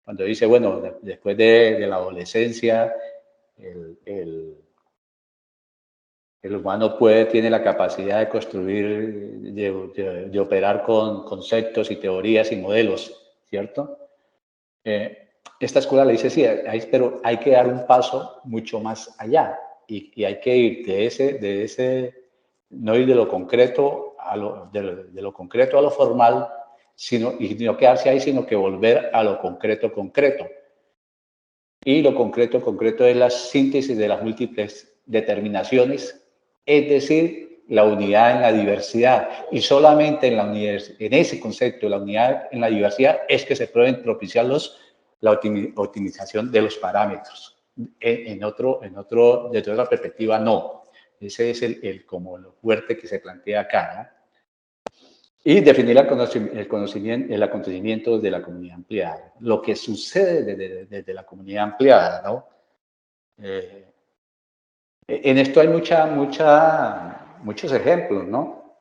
cuando dice, bueno, después de la adolescencia, el humano tiene la capacidad de construir, de operar con conceptos y teorías y modelos, ¿cierto? Esta escuela le dice, sí, pero hay que dar un paso mucho más allá y hay que ir no ir de lo concreto de lo concreto a lo formal, y no quedarse ahí, sino que volver a lo concreto. Y lo concreto es la síntesis de las múltiples determinaciones, es decir, la unidad en la diversidad. Y solamente en ese concepto, la unidad en la diversidad, es que se pueden propiciar la optimización de los parámetros. Desde otra perspectiva, no. Ese es como lo fuerte que se plantea acá, ¿no? Y definir el acontecimiento de la comunidad ampliada, lo que sucede desde la comunidad ampliada, ¿no? En esto hay muchos ejemplos, ¿no?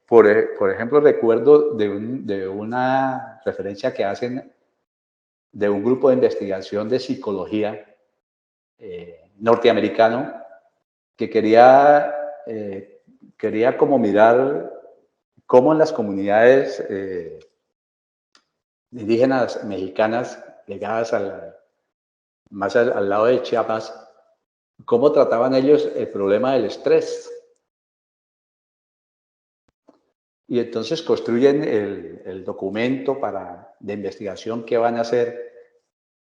Por ejemplo, recuerdo de una referencia que hacen de un grupo de investigación de psicología norteamericano que quería como mirar cómo en las comunidades indígenas mexicanas ligadas más al lado de Chiapas, cómo trataban ellos el problema del estrés. Y entonces construyen el documento de investigación que van a hacer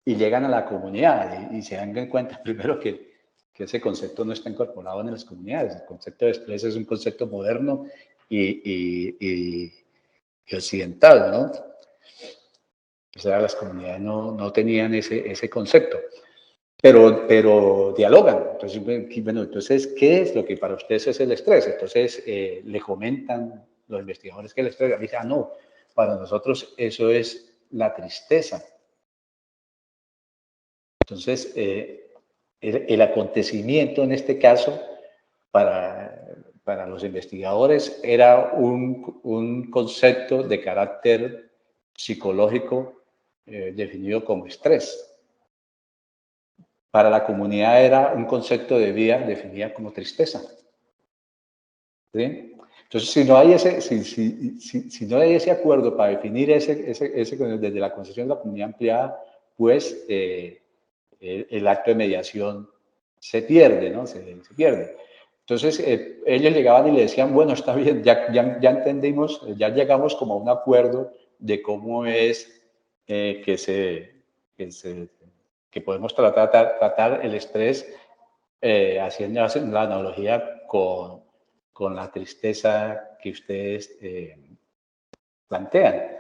y llegan a la comunidad y se dan cuenta primero que ese concepto no está incorporado en las comunidades. El concepto de estrés es un concepto moderno y occidental, ¿no? O sea, las comunidades no tenían ese concepto, pero dialogan. Entonces, bueno, entonces, ¿qué es lo que para ustedes es el estrés? Entonces, le comentan los investigadores que el estrés, dicen, no, para nosotros eso es la tristeza. Entonces, el acontecimiento en este caso, para los investigadores, era un concepto de carácter psicológico definido como estrés. Para la comunidad era un concepto de vida definido como tristeza. ¿Sí? Entonces, si no hay ese acuerdo para definir desde la concepción de la comunidad ampliada, pues el acto de mediación se pierde, ¿no? Se pierde. Entonces, ellos llegaban y le decían, bueno, está bien, ya entendimos, ya llegamos como a un acuerdo de cómo es que podemos tratar el estrés haciendo la analogía con la tristeza que ustedes plantean.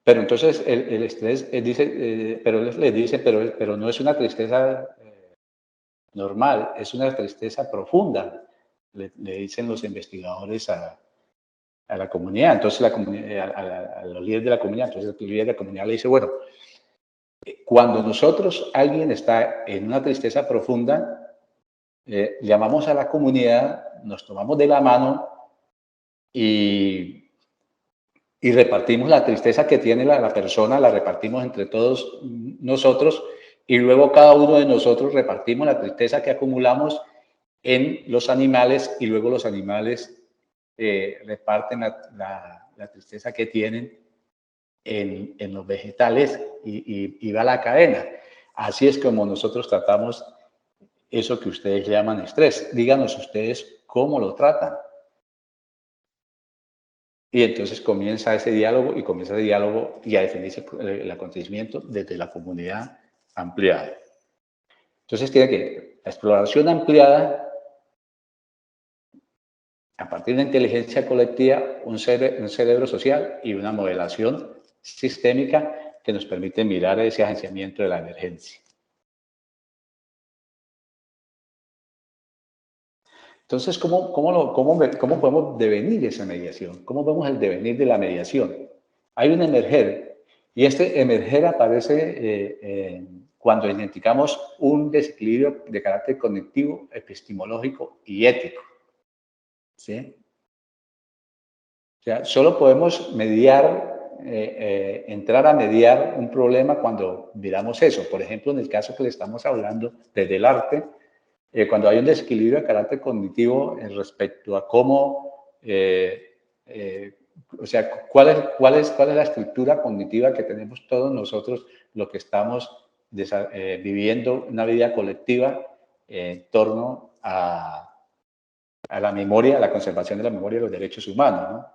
Pero entonces el estrés dice, pero él le dice, pero no es una tristeza normal, es una tristeza profunda, le dicen los investigadores a la comunidad. Entonces a los líderes de la comunidad, entonces el líder de la comunidad le dice, bueno, cuando alguien está en una tristeza profunda, llamamos a la comunidad, nos tomamos de la mano y repartimos la tristeza que tiene la persona, la repartimos entre todos nosotros y luego cada uno de nosotros repartimos la tristeza que acumulamos en los animales y luego los animales reparten la tristeza que tienen en los vegetales y va la cadena. Así es como nosotros tratamos eso que ustedes llaman estrés. Díganos ustedes cómo lo tratan. Y entonces comienza ese diálogo y a definirse el acontecimiento desde la comunidad ampliada. Entonces tiene que la exploración ampliada a partir de inteligencia colectiva, un cerebro social y una modelación sistémica que nos permite mirar ese agenciamiento de la emergencia. Entonces, ¿cómo podemos devenir esa mediación? ¿Cómo vemos el devenir de la mediación? Hay un emerger, y este emerger aparece cuando identificamos un desequilibrio de carácter cognitivo, epistemológico y ético. ¿Sí? O sea, solo podemos entrar a mediar un problema cuando miramos eso. Por ejemplo, en el caso que le estamos hablando desde el arte, cuando hay un desequilibrio de carácter cognitivo respecto a cómo, o sea, cuál es la estructura cognitiva que tenemos todos nosotros, lo que estamos viviendo una vida colectiva en torno a la memoria, a la conservación de la memoria de los derechos humanos, ¿no?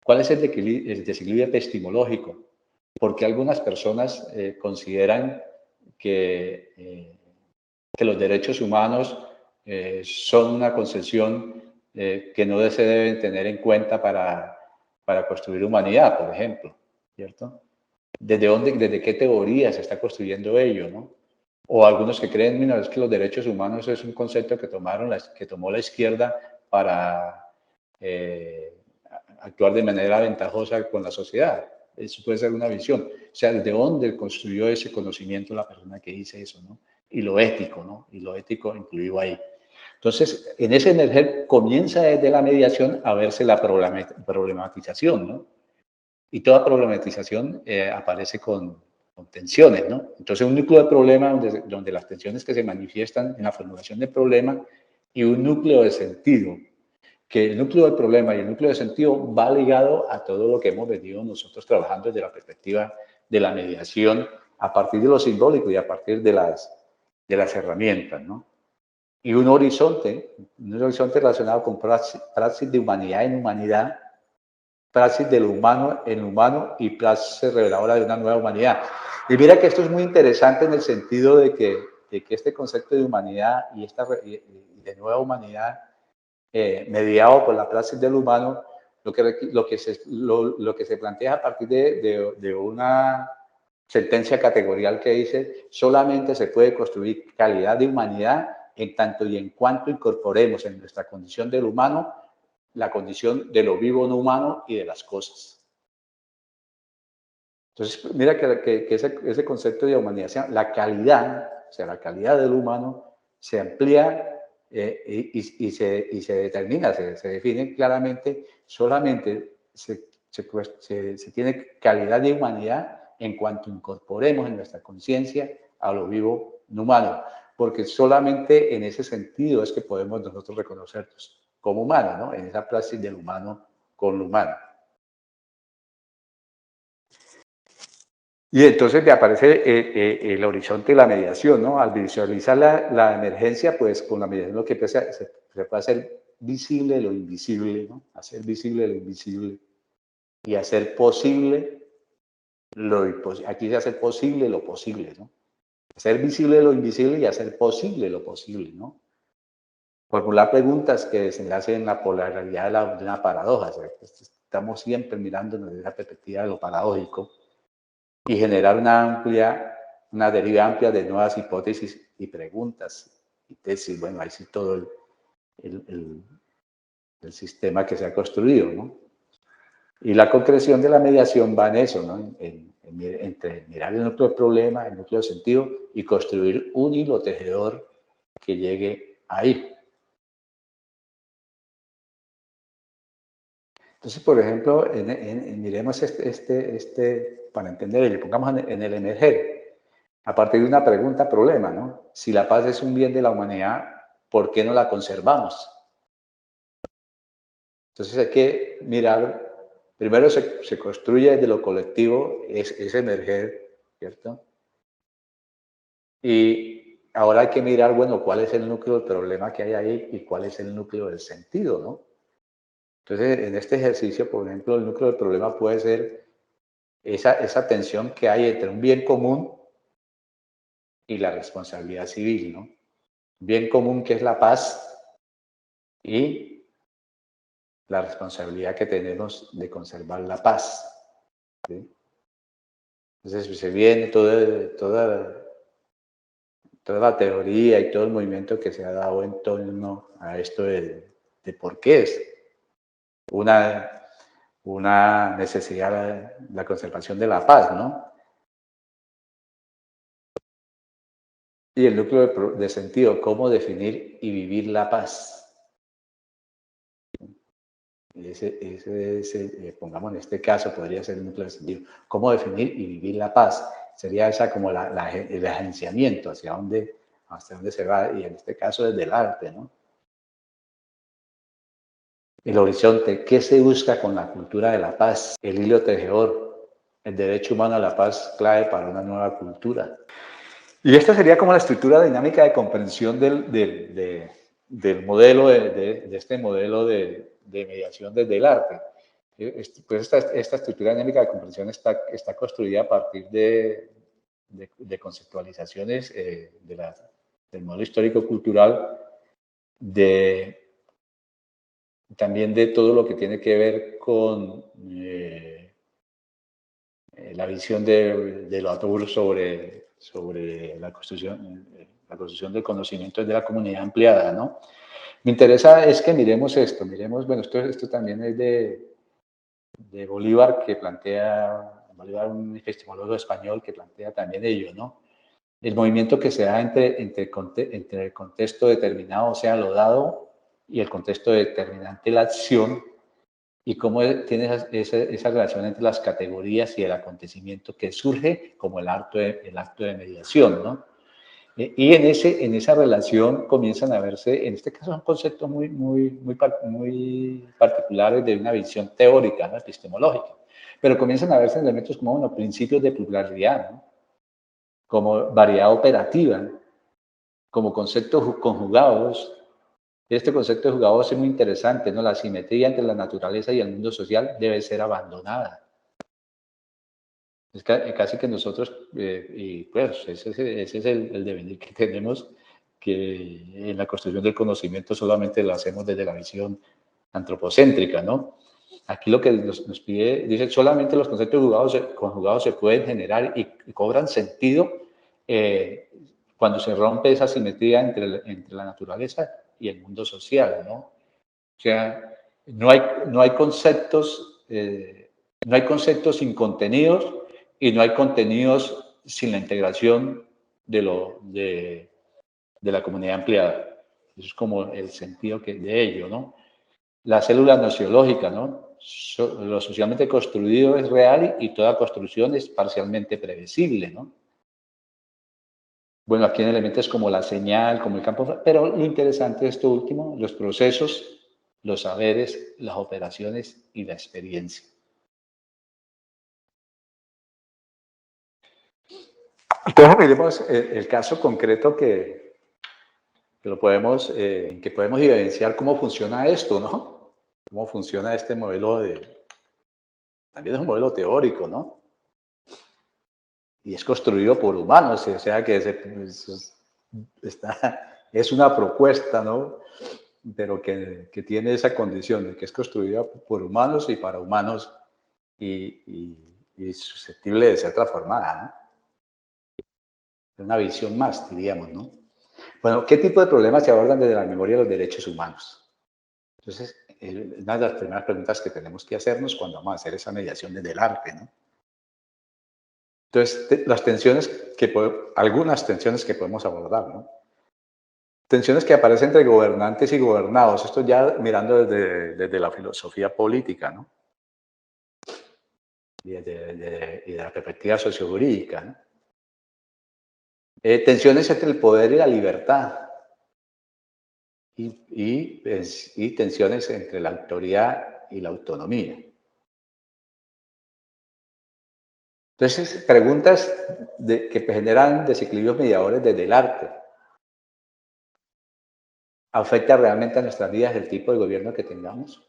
¿Cuál es el desequilibrio epistemológico? Porque algunas personas consideran que los derechos humanos son una concesión que no se deben tener en cuenta para construir humanidad, por ejemplo, ¿cierto? ¿Desde qué teoría se está construyendo ello, no? O algunos que creen, mira, es que los derechos humanos es un concepto que tomó la izquierda para actuar de manera ventajosa con la sociedad. Eso puede ser una visión. O sea, ¿desde dónde construyó ese conocimiento la persona que dice eso, no? Y lo ético, ¿no? Y lo ético incluido ahí. Entonces, en ese emerger comienza desde la mediación a verse la problematización, ¿no? Y toda problematización aparece con tensiones, ¿no? Entonces, un núcleo de problema donde las tensiones que se manifiestan en la formulación del problema y un núcleo de sentido, que el núcleo del problema y el núcleo de sentido va ligado a todo lo que hemos venido nosotros trabajando desde la perspectiva de la mediación a partir de lo simbólico y a partir de las herramientas, ¿no? Y un horizonte relacionado con praxis de humanidad en humanidad, praxis de lo humano en humano y praxis reveladora de una nueva humanidad. Y mira que esto es muy interesante en el sentido de que este concepto de humanidad y de nueva humanidad mediado por la praxis del humano, lo que se plantea a partir de una sentencia categorial que dice solamente se puede construir calidad de humanidad en tanto y en cuanto incorporemos en nuestra condición del humano la condición de lo vivo no humano y de las cosas. Entonces, mira que ese concepto de humanidad, la calidad, o sea, la calidad del humano se amplía y se determina, se define claramente, solamente se tiene calidad de humanidad en cuanto incorporemos en nuestra conciencia a lo vivo no humano, porque solamente en ese sentido es que podemos nosotros reconocernos como humanos, ¿no? En esa praxis del humano con lo humano. Y entonces le aparece el horizonte de la mediación, ¿no? Al visualizar la emergencia, pues con la mediación lo que se puede hacer visible lo invisible, ¿no? Hacer visible lo invisible y hacer posible lo imposible. Aquí se hace posible lo posible, ¿no? Hacer visible lo invisible y hacer posible lo posible, ¿no? Formular preguntas que desenlacen en la polaridad de una paradoja. O sea, estamos siempre mirándonos desde la perspectiva de lo paradójico. y generar una deriva amplia de nuevas hipótesis y preguntas y tesis. Bueno, ahí sí todo el sistema que se ha construido, ¿no? Y la concreción de la mediación va en eso, ¿no? Entre mirar el núcleo del problema, el núcleo del sentido y construir un hilo tejedor que llegue ahí. Entonces, por ejemplo, miremos para entender, pongamos en el emerger, a partir de una pregunta-problema, ¿no? Si la paz es un bien de la humanidad, ¿por qué no la conservamos? Entonces hay que mirar, primero se construye desde lo colectivo, es emerger, ¿cierto? Y ahora hay que mirar, bueno, cuál es el núcleo del problema que hay ahí y cuál es el núcleo del sentido, ¿no? Entonces, en este ejercicio, por ejemplo, el núcleo del problema puede ser esa tensión que hay entre un bien común y la responsabilidad civil, ¿no? Bien común que es la paz y la responsabilidad que tenemos de conservar la paz, ¿sí? Entonces se viene toda la teoría y todo el movimiento que se ha dado en torno a esto de por qué es una necesidad la conservación de la paz, ¿no? Y el núcleo de sentido, cómo definir y vivir la paz. Pongamos en este caso, podría ser el núcleo de sentido. Cómo definir y vivir la paz. Sería esa como el agenciamiento, hacia dónde se va, y en este caso desde el arte, ¿no? El horizonte, ¿qué se busca con la cultura de la paz? El hilo tejedor, el derecho humano a la paz, clave para una nueva cultura. Y esta sería como la estructura dinámica de comprensión del modelo, de este modelo de mediación desde el arte. Pues esta estructura dinámica de comprensión está construida a partir de conceptualizaciones del modelo histórico-cultural, también de todo lo que tiene que ver con la visión de Latour sobre la construcción del conocimiento de la comunidad ampliada, ¿no? Me interesa es que miremos esto, bueno, esto también es de Bolívar, Bolívar, un epistemólogo español que plantea también ello, ¿no? El movimiento que se da entre el contexto determinado, o sea, lo dado, y el contexto determinante, la acción, y cómo tiene esa relación entre las categorías y el acontecimiento que surge como el acto de mediación, ¿no? Y en esa relación comienzan a verse, en este caso son conceptos muy particulares de una visión teórica, ¿no? Epistemológica, pero comienzan a verse elementos como, bueno, principios de pluralidad, ¿no? Como variedad operativa, como conceptos conjugados. Este concepto de jugados es muy interesante, ¿no? La simetría entre la naturaleza y el mundo social debe ser abandonada. Es casi que nosotros, y pues ese es el devenir que tenemos, que en la construcción del conocimiento solamente lo hacemos desde la visión antropocéntrica, ¿no? Aquí lo que nos pide, dice, solamente los conceptos conjugados se pueden generar y cobran sentido cuando se rompe esa simetría entre la naturaleza y el mundo social, ¿no? O sea, no hay conceptos sin contenidos y no hay contenidos sin la integración de la comunidad ampliada. Eso es como el sentido de ello, ¿no? La célula nociológica, ¿no? Lo socialmente construido es real y toda construcción es parcialmente previsible, ¿no? Bueno, aquí hay elementos como la señal, como el campo, pero lo interesante de esto último, los procesos, los saberes, las operaciones y la experiencia. Entonces, miremos el caso concreto que podemos evidenciar cómo funciona esto, ¿no? Cómo funciona este modelo también es un modelo teórico, ¿no? Y es construido por humanos, o sea que es una propuesta, ¿no? Pero que tiene esa condición de que es construida por humanos y para humanos y y susceptible de ser transformada, ¿no? Una visión más, diríamos, ¿no? Bueno, ¿qué tipo de problemas se abordan desde la memoria de los derechos humanos? Entonces, una de las primeras preguntas que tenemos que hacernos cuando vamos a hacer esa mediación desde el arte, ¿no? Entonces, algunas tensiones que podemos abordar, ¿no? Tensiones que aparecen entre gobernantes y gobernados. Esto ya mirando desde la filosofía política, ¿no? Y de la perspectiva sociojurídica, ¿no? Tensiones entre el poder y la libertad. Y tensiones entre la autoridad y la autonomía. Entonces, preguntas que generan desequilibrios mediadores desde el arte. ¿Afecta realmente a nuestras vidas el tipo de gobierno que tengamos?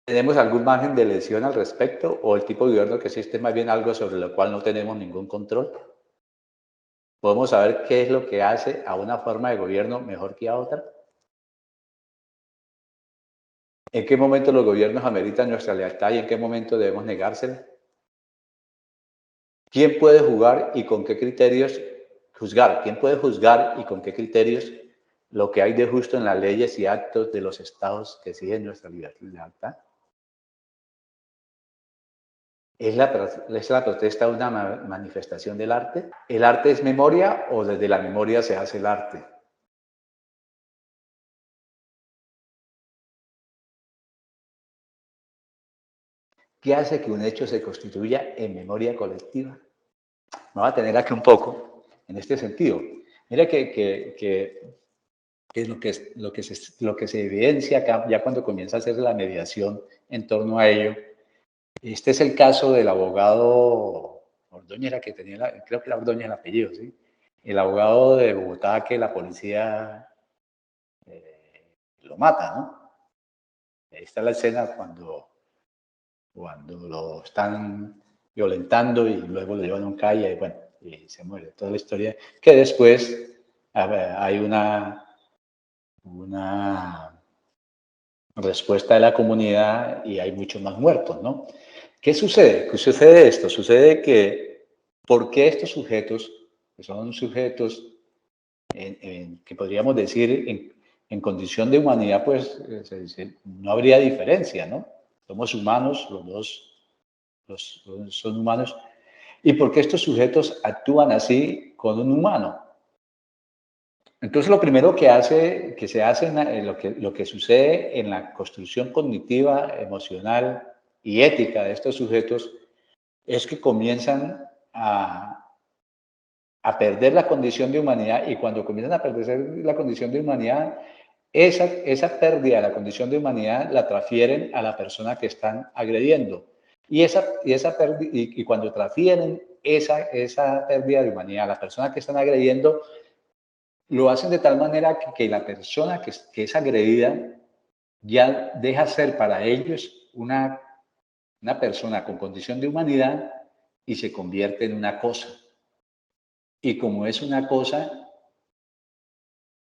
¿Tenemos algún margen de elección al respecto o el tipo de gobierno que existe es más bien algo sobre lo cual no tenemos ningún control? ¿Podemos saber qué es lo que hace a una forma de gobierno mejor que a otra? ¿En qué momento los gobiernos ameritan nuestra lealtad y en qué momento debemos negársela? ¿Quién puede jugar y con qué criterios juzgar? ¿Quién puede juzgar y con qué criterios lo que hay de justo en las leyes y actos de los estados que exigen nuestra lealtad? ¿Es la protesta una manifestación del arte? ¿El arte es memoria o desde la memoria se hace el arte? ¿Qué hace que un hecho se constituya en memoria colectiva? Me voy a tener aquí un poco en este sentido. Mira que es lo que se evidencia acá, ya cuando comienza a hacer la mediación en torno a ello. Este es el caso del abogado Ordóñez, creo que era Ordóñez el apellido, ¿sí? El abogado de Bogotá que la policía lo mata, ¿no? Ahí está la escena cuando lo están violentando y luego lo llevan a un calle y bueno, y se muere. Toda la historia que después hay una respuesta de la comunidad y hay muchos más muertos, ¿no? ¿Qué sucede? ¿Qué sucede esto? Sucede que, ¿por qué estos sujetos, que son sujetos que podríamos decir en condición de humanidad, pues no habría diferencia, ¿no? Somos humanos, los dos son humanos. ¿Y por qué estos sujetos actúan así con un humano? Entonces, lo primero que se hace, lo que sucede en la construcción cognitiva, emocional y ética de estos sujetos es que comienzan a perder la condición de humanidad y cuando comienzan a perder la condición de humanidad, esa pérdida de la condición de humanidad la transfieren a la persona que están agrediendo. Y cuando transfieren esa pérdida de humanidad a la persona que están agrediendo, lo hacen de tal manera que la persona que es agredida ya deja ser para ellos una persona con condición de humanidad y se convierte en una cosa. Y como es una cosa,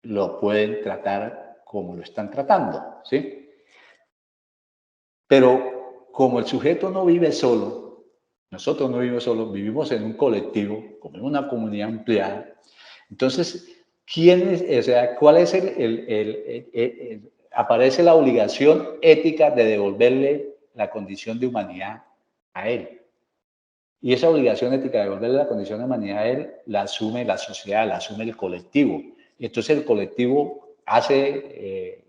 lo pueden tratar como lo están tratando, ¿sí? Pero como el sujeto no vive solo, nosotros no vivimos solo, vivimos en un colectivo, como en una comunidad ampliada, entonces, ¿cuál es aparece la obligación ética de devolverle la condición de humanidad a él? Y esa obligación ética de devolverle la condición de humanidad a él la asume la sociedad, la asume el colectivo. Y entonces el colectivo hace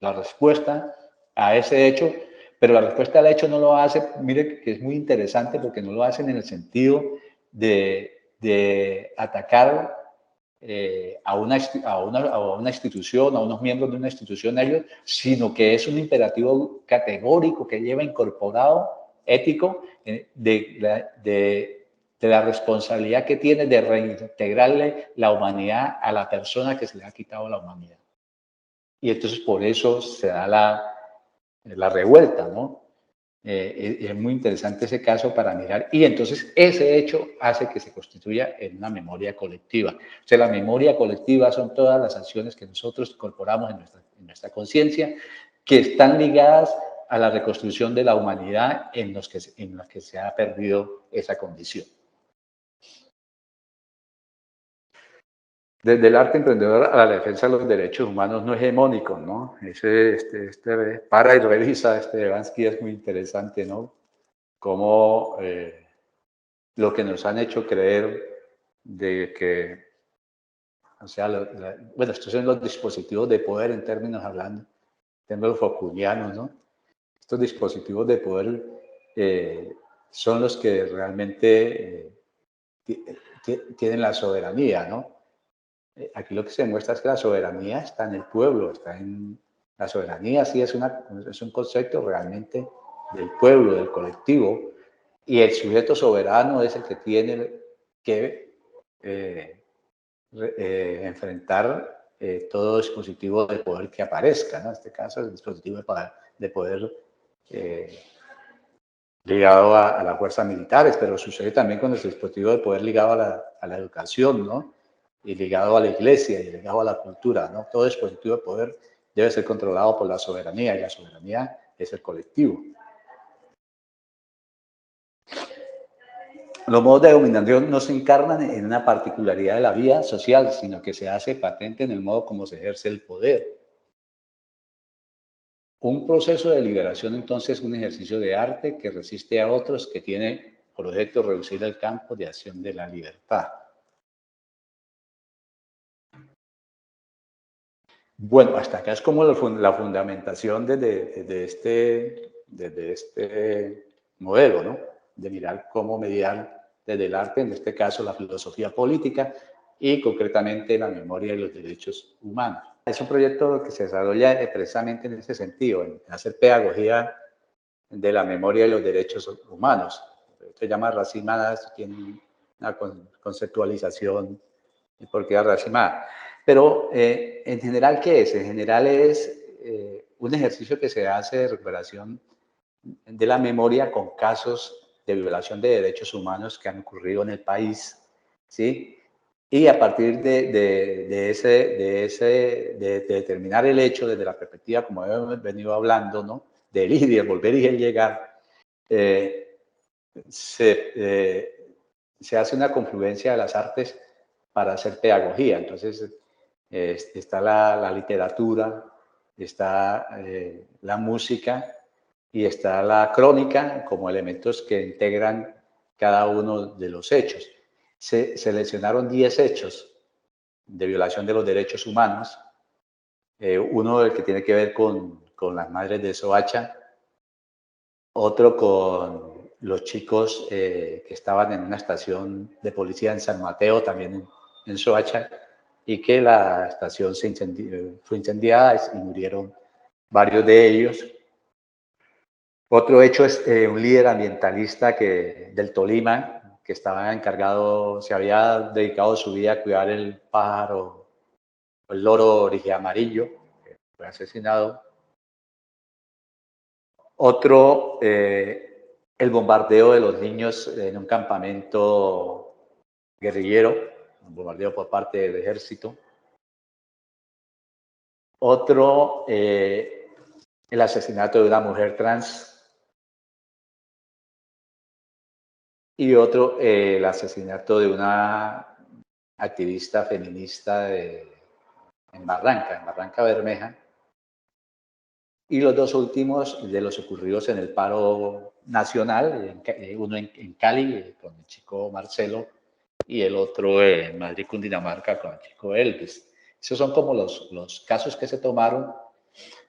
la respuesta a ese hecho, pero la respuesta al hecho no lo hace, mire que es muy interesante porque no lo hacen en el sentido de atacar a una institución, a unos miembros de una institución, ellos, sino que es un imperativo categórico que lleva incorporado, ético, de la responsabilidad que tiene de reintegrarle la humanidad a la persona que se le ha quitado la humanidad. Y entonces por eso se da la revuelta, ¿no? Es muy interesante ese caso para mirar. Y entonces ese hecho hace que se constituya en una memoria colectiva. O sea, la memoria colectiva son todas las acciones que nosotros incorporamos en nuestra conciencia, que están ligadas a la reconstrucción de la humanidad en los que se ha perdido esa condición. Desde el arte emprendedor a la defensa de los derechos humanos no hegemónicos, ¿no? Para y revisa Bansky es muy interesante, ¿no? Cómo lo que nos han hecho creer de que, o sea, bueno, estos son los dispositivos de poder en términos hablando, en términos foucaultianos, ¿no? Estos dispositivos de poder son los que realmente tienen la soberanía, ¿no? Aquí lo que se demuestra es que la soberanía está en el pueblo, la soberanía sí es un concepto realmente del pueblo, del colectivo, y el sujeto soberano es el que tiene que enfrentar todo dispositivo de poder que aparezca, ¿no? En este caso, el dispositivo de poder ligado a las fuerzas militares, pero sucede también con el dispositivo de poder ligado a la educación, ¿no? Y ligado a la iglesia y ligado a la cultura, ¿no? Todo dispositivo de poder debe ser controlado por la soberanía, y la soberanía es el colectivo. Los modos de dominación no se encarnan en una particularidad de la vida social, sino que se hace patente en el modo como se ejerce el poder. Un proceso de liberación, entonces, es un ejercicio de arte que resiste a otros, que tiene por objeto reducir el campo de acción de la libertad. Bueno, hasta acá es como la fundamentación desde este modelo, ¿no? De mirar cómo mediar desde el arte, en este caso la filosofía política y concretamente la memoria y los derechos humanos. Es un proyecto que se desarrolla precisamente en ese sentido, en hacer pedagogía de la memoria y los derechos humanos. Se llama Racimada, tiene una conceptualización de por qué Racimada. Pero en general, ¿qué es? En general es un ejercicio que se hace de recuperación de la memoria con casos de violación de derechos humanos que han ocurrido en el país, ¿sí? Y a partir de determinar el hecho desde la perspectiva, como hemos venido hablando, ¿no? Del ir y el volver y el llegar, se hace una confluencia de las artes para hacer pedagogía. Entonces, está la literatura, está la música y está la crónica como elementos que integran cada uno de los hechos. Se seleccionaron 10 hechos de violación de los derechos humanos. Uno el que tiene que ver con las madres de Soacha, otro con los chicos que estaban en una estación de policía en San Mateo, también en Soacha, y que la estación fue incendiada y murieron varios de ellos. Otro hecho es un líder ambientalista del Tolima, que estaba encargado, se había dedicado su vida a cuidar el pájaro, el loro origen amarillo, que fue asesinado. Otro, el bombardeo de los niños en un campamento guerrillero, un bombardeo por parte del ejército. Otro, el asesinato de una mujer trans. Y otro, el asesinato de una activista feminista en Barranca Bermeja. Y los dos últimos de los ocurridos en el paro nacional, uno en Cali con el chico Marcelo y el otro en Madrid, Cundinamarca, con el chico Elvis. Esos son como los casos que se tomaron.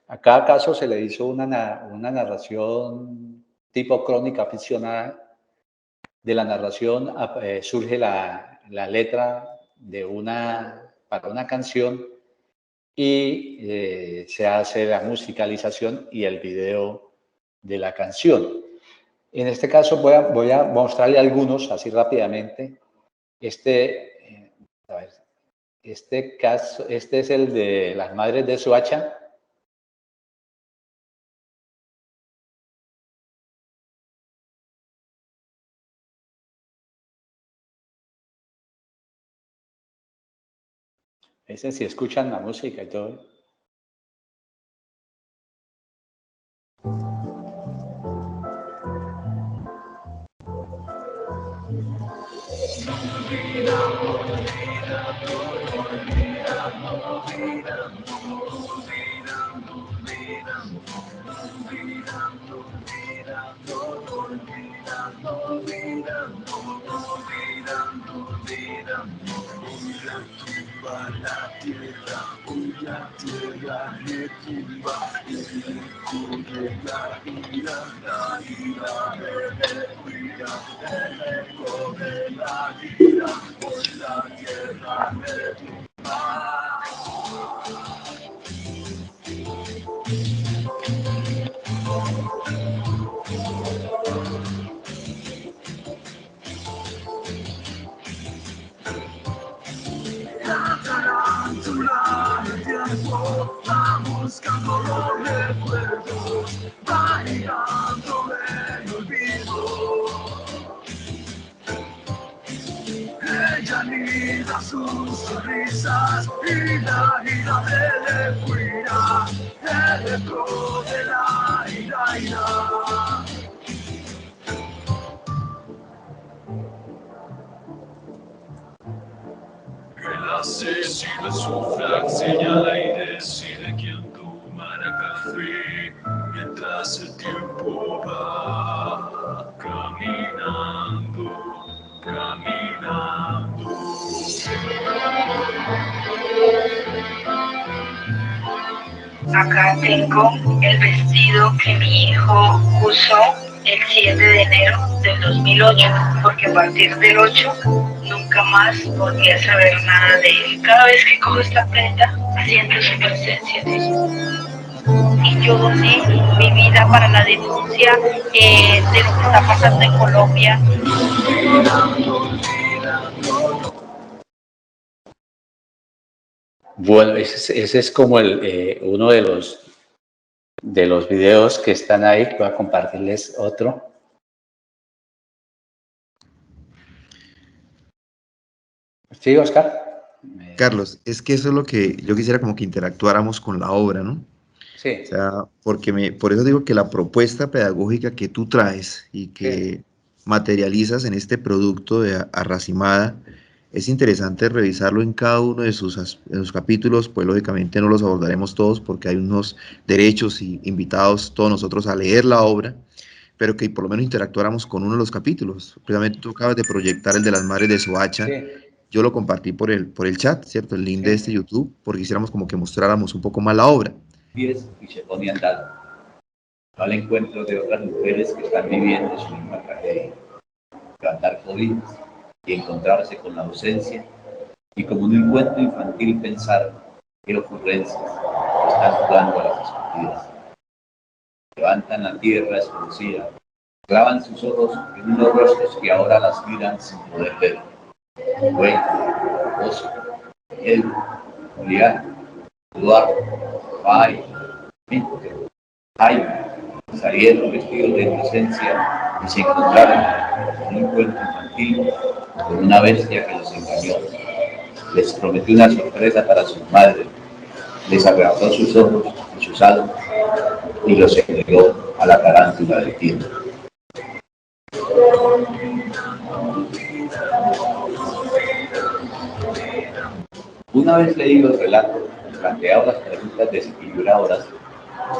A cada caso se le hizo una narración tipo crónica ficcionada. De la narración surge la letra para una canción y se hace la musicalización y el video de la canción. En este caso voy a mostrarle algunos así rápidamente. A ver, este caso, este es el de las madres de Soacha. Ese si escuchan la música y todo. El asesino en su flag señala y decide quién tomará café mientras el tiempo va caminando, caminando. Acá tengo el vestido que mi hijo usó el 7 de enero del 2008, porque a partir del 8 nunca más volví a saber nada de él. Cada vez que cojo esta prenda, siento su presencia en él. Y yo doné mi vida para la denuncia de lo que está pasando en Colombia. Bueno, ese es como uno de los videos que están ahí. Voy a compartirles otro. Sí, Oscar. Carlos, es que eso es lo que yo quisiera como que interactuáramos con la obra, ¿no? Sí. O sea, por eso digo que la propuesta pedagógica que tú traes y que Sí. materializas en este producto de Arracimada, es interesante revisarlo en cada uno de sus capítulos, pues lógicamente no los abordaremos todos porque hay unos derechos y invitados todos nosotros a leer la obra, pero que por lo menos interactuáramos con uno de los capítulos. Precisamente tú acabas de proyectar el de las madres de Soacha. Sí. Yo lo compartí por el chat, ¿cierto? El link de Sí. YouTube, porque quisiéramos como que mostráramos un poco más la obra. Y se pone a andar al encuentro de otras mujeres que están viviendo su misma tragedia, plantar cobijas y encontrarse con la ausencia, y como en un cuento infantil pensar qué ocurrencias están jugando a las escondidas. Levantan la tierra desconocida, clavan sus ojos en unos rostros que ahora las miran sin poder ver. Güey, Oscar, Miguel, Julián, Eduardo, Pai, Víctor, Jaime, salieron vestidos de inocencia y se encontraron en un cuento infantil con una bestia que los engañó. Les prometió una sorpresa para sus madres, les arrebató sus ojos y sus almas y los entregó a la tarántula del tiempo. Una vez leído el relato y planteado las preguntas desequilibradoras,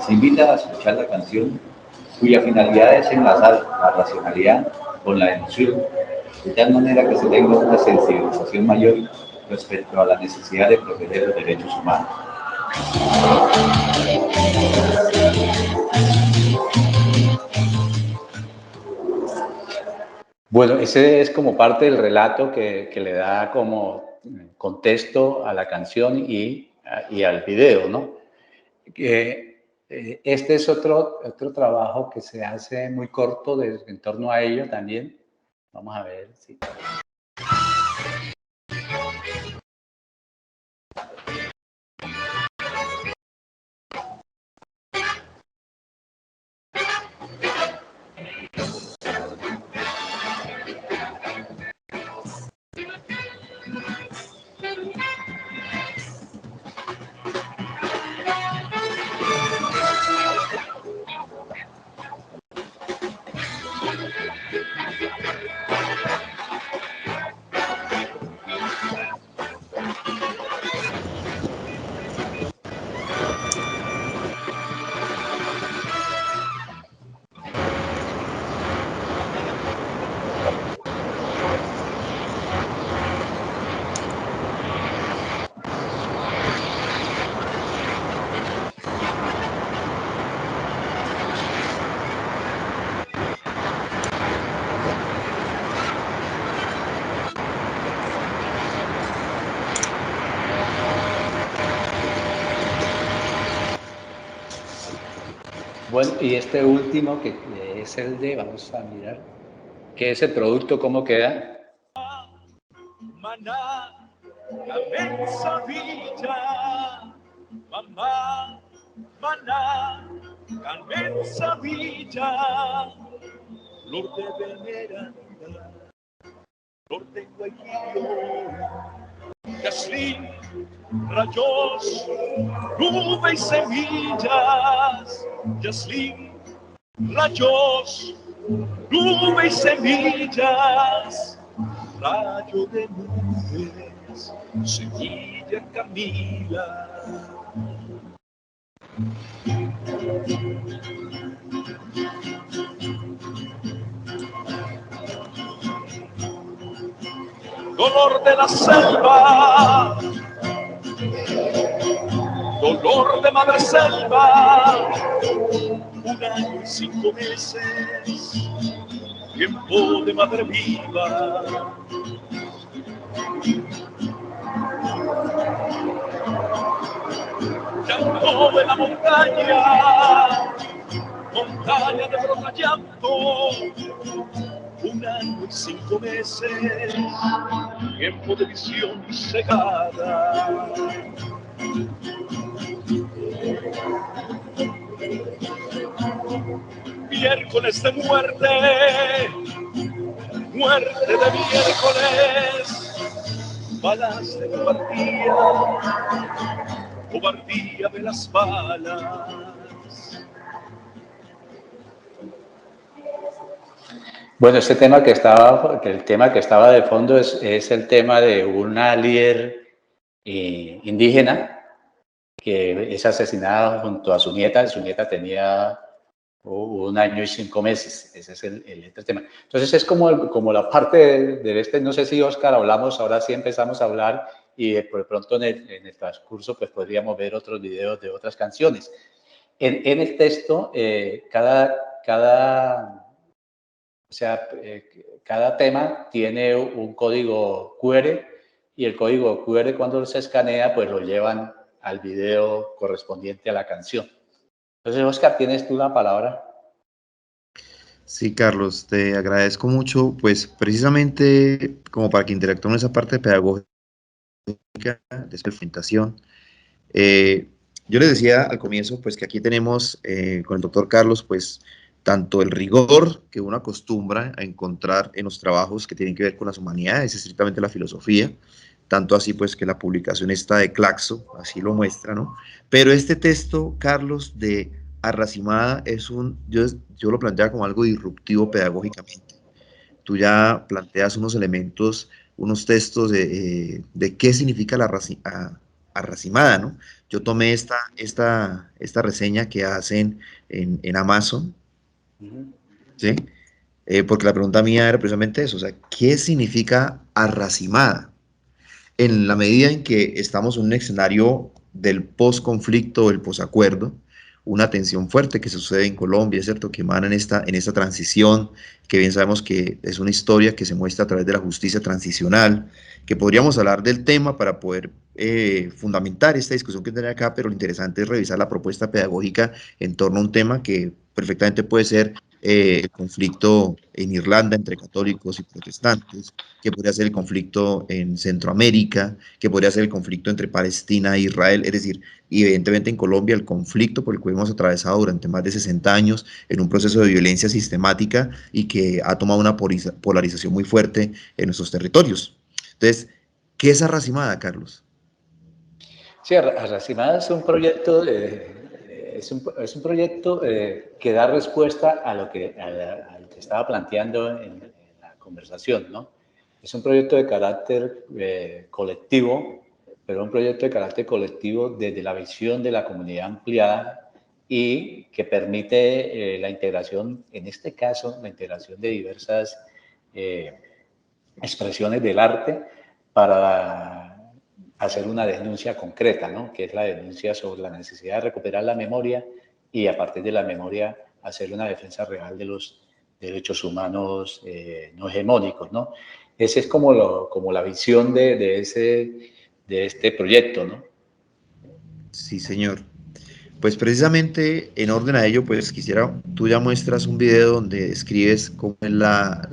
se invita a escuchar la canción, cuya finalidad es enlazar la racionalidad con la emoción, de tal manera que se tenga una sensibilización mayor respecto a la necesidad de proteger los derechos humanos. Bueno, ese es como parte del relato que le da como contexto a la canción y al video, ¿no? Este es otro trabajo que se hace muy corto en torno a ello también. Vamos a ver si... Bueno, y este último que es el de, vamos a mirar, ¿qué es el producto? ¿Cómo queda? Maná, cabeza villa, mamá, maná, cabeza villa, flor de veneranda, flor de guajillo, jazmín, rayos, nube y semillas, jazmín, rayos, nube y semillas, rayo de nubes, semilla Camila. Dolor de la selva, dolor de madre selva, 1 año y 5 meses, tiempo de madre viva. Llanto de la montaña, montaña de brota llanto, 1 año y 5 meses, tiempo de visión cegada. Miércoles de muerte, muerte de miércoles, balas de cobardía, cobardía de las balas. Bueno, este tema que el tema que estaba de fondo es el tema de una líder indígena que es asesinada junto a su nieta. Su nieta tenía 1 año y 5 meses. Ese es el tema. Entonces es como la parte de este, no sé si Oscar hablamos, ahora sí empezamos a hablar y por pronto en el transcurso pues podríamos ver otros videos de otras canciones. En el texto, cada tema tiene un código QR y el código QR cuando se escanea pues lo llevan al video correspondiente a la canción. Entonces, Oscar, ¿tienes tú la palabra? Sí, Carlos, te agradezco mucho, pues precisamente como para que interactuemos en esa parte pedagógica de experimentación. Yo les decía al comienzo, pues que aquí tenemos con el doctor Carlos, pues tanto el rigor que uno acostumbra a encontrar en los trabajos que tienen que ver con las humanidades, estrictamente la filosofía, tanto así pues que la publicación está de Claxo, así lo muestra, ¿no? Pero este texto, Carlos, de Arracimada, yo lo planteaba como algo disruptivo pedagógicamente. Tú ya planteas unos elementos, unos textos de qué significa la arracimada, ¿no? Yo tomé esta reseña que hacen en Amazon, ¿sí? Porque la pregunta mía era precisamente eso, o sea, ¿qué significa arracimada? En la medida en que estamos en un escenario del post-conflicto, del posacuerdo, una tensión fuerte que sucede en Colombia, ¿cierto? Que emana en esta transición, que bien sabemos que es una historia que se muestra a través de la justicia transicional, que podríamos hablar del tema para poder fundamentar esta discusión que tenemos acá, pero lo interesante es revisar la propuesta pedagógica en torno a un tema que perfectamente puede ser el conflicto en Irlanda entre católicos y protestantes, que podría ser el conflicto en Centroamérica, que podría ser el conflicto entre Palestina e Israel, es decir, y evidentemente en Colombia el conflicto por el cual hemos atravesado durante más de 60 años en un proceso de violencia sistemática y que ha tomado una polarización muy fuerte en nuestros territorios. Entonces, ¿qué es Arracimada, Carlos? Sí, Arracimada es un proyecto, es un proyecto que da respuesta a lo que, al que estaba planteando en la conversación, ¿no? Es un proyecto de carácter colectivo, pero un proyecto de carácter colectivo desde la visión de la comunidad ampliada y que permite la integración, en este caso, la integración de diversas expresiones del arte para hacer una denuncia concreta, ¿no? Que es la denuncia sobre la necesidad de recuperar la memoria y a partir de la memoria hacer una defensa real de los derechos humanos no hegemónicos, ¿no? Esa es como la visión de este proyecto, ¿no? Sí, señor. pues precisamente en orden a ello, pues quisiera, tú ya muestras un video donde describes cómo es la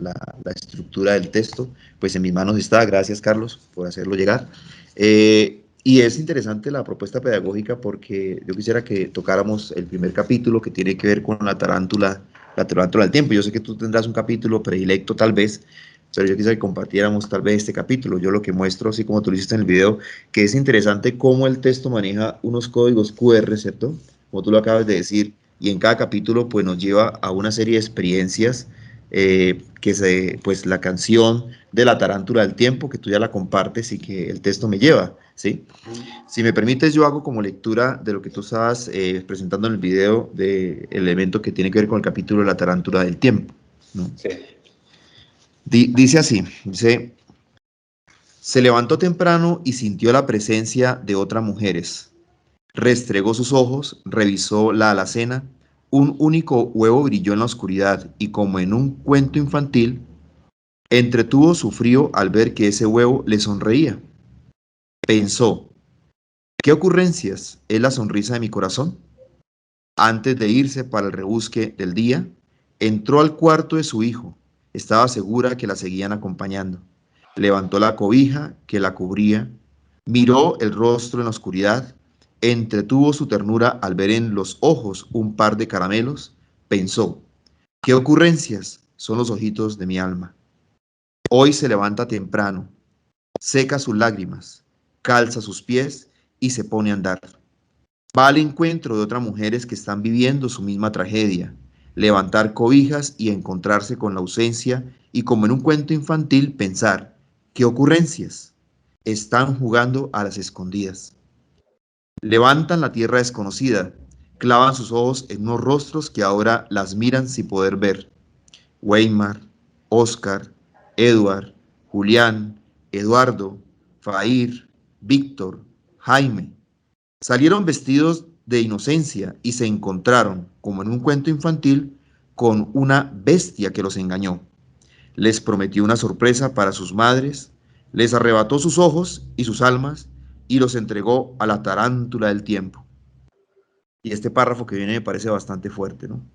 estructura del texto, pues en mis manos está, gracias Carlos por hacerlo llegar. Y es interesante la propuesta pedagógica porque yo quisiera que tocáramos el primer capítulo que tiene que ver con la tarántula del tiempo. Yo sé que tú tendrás un capítulo predilecto tal vez, pero yo quisiera que compartiéramos tal vez este capítulo. Yo lo que muestro, así como tú lo hiciste en el video, que es interesante cómo el texto maneja unos códigos QR, ¿cierto? Como tú lo acabas de decir, y en cada capítulo pues nos lleva a una serie de experiencias pues la canción de la tarántula del tiempo, que tú ya la compartes y que el texto me lleva, ¿sí? Si me permites, yo hago como lectura de lo que tú estabas presentando en el video del elemento que tiene que ver con el capítulo de la tarántula del tiempo, ¿no? Sí. Dice así, dice, se levantó temprano y sintió la presencia de otras mujeres. Restregó sus ojos, revisó la alacena, un único huevo brilló en la oscuridad y como en un cuento infantil, entretuvo su frío al ver que ese huevo le sonreía. Pensó, ¿qué ocurrencias es la sonrisa de mi corazón? Antes de irse para el rebusque del día, entró al cuarto de su hijo. Estaba segura que la seguían acompañando. Levantó la cobija que la cubría, miró el rostro en la oscuridad, entretuvo su ternura al ver en los ojos un par de caramelos, pensó, ¿qué ocurrencias son los ojitos de mi alma? Hoy se levanta temprano, seca sus lágrimas, calza sus pies y se pone a andar. Va al encuentro de otras mujeres que están viviendo su misma tragedia, levantar cobijas y encontrarse con la ausencia y como en un cuento infantil pensar, ¿qué ocurrencias? Están jugando a las escondidas. Levantan la tierra desconocida, clavan sus ojos en unos rostros que ahora las miran sin poder ver. Weimar, Oscar, Edward, Julián, Eduardo, Fair, Víctor, Jaime. Salieron vestidos de inocencia y se encontraron, como en un cuento infantil, con una bestia que los engañó. Les prometió una sorpresa para sus madres, les arrebató sus ojos y sus almas y los entregó a la tarántula del tiempo. Y este párrafo que viene me parece bastante fuerte, ¿no?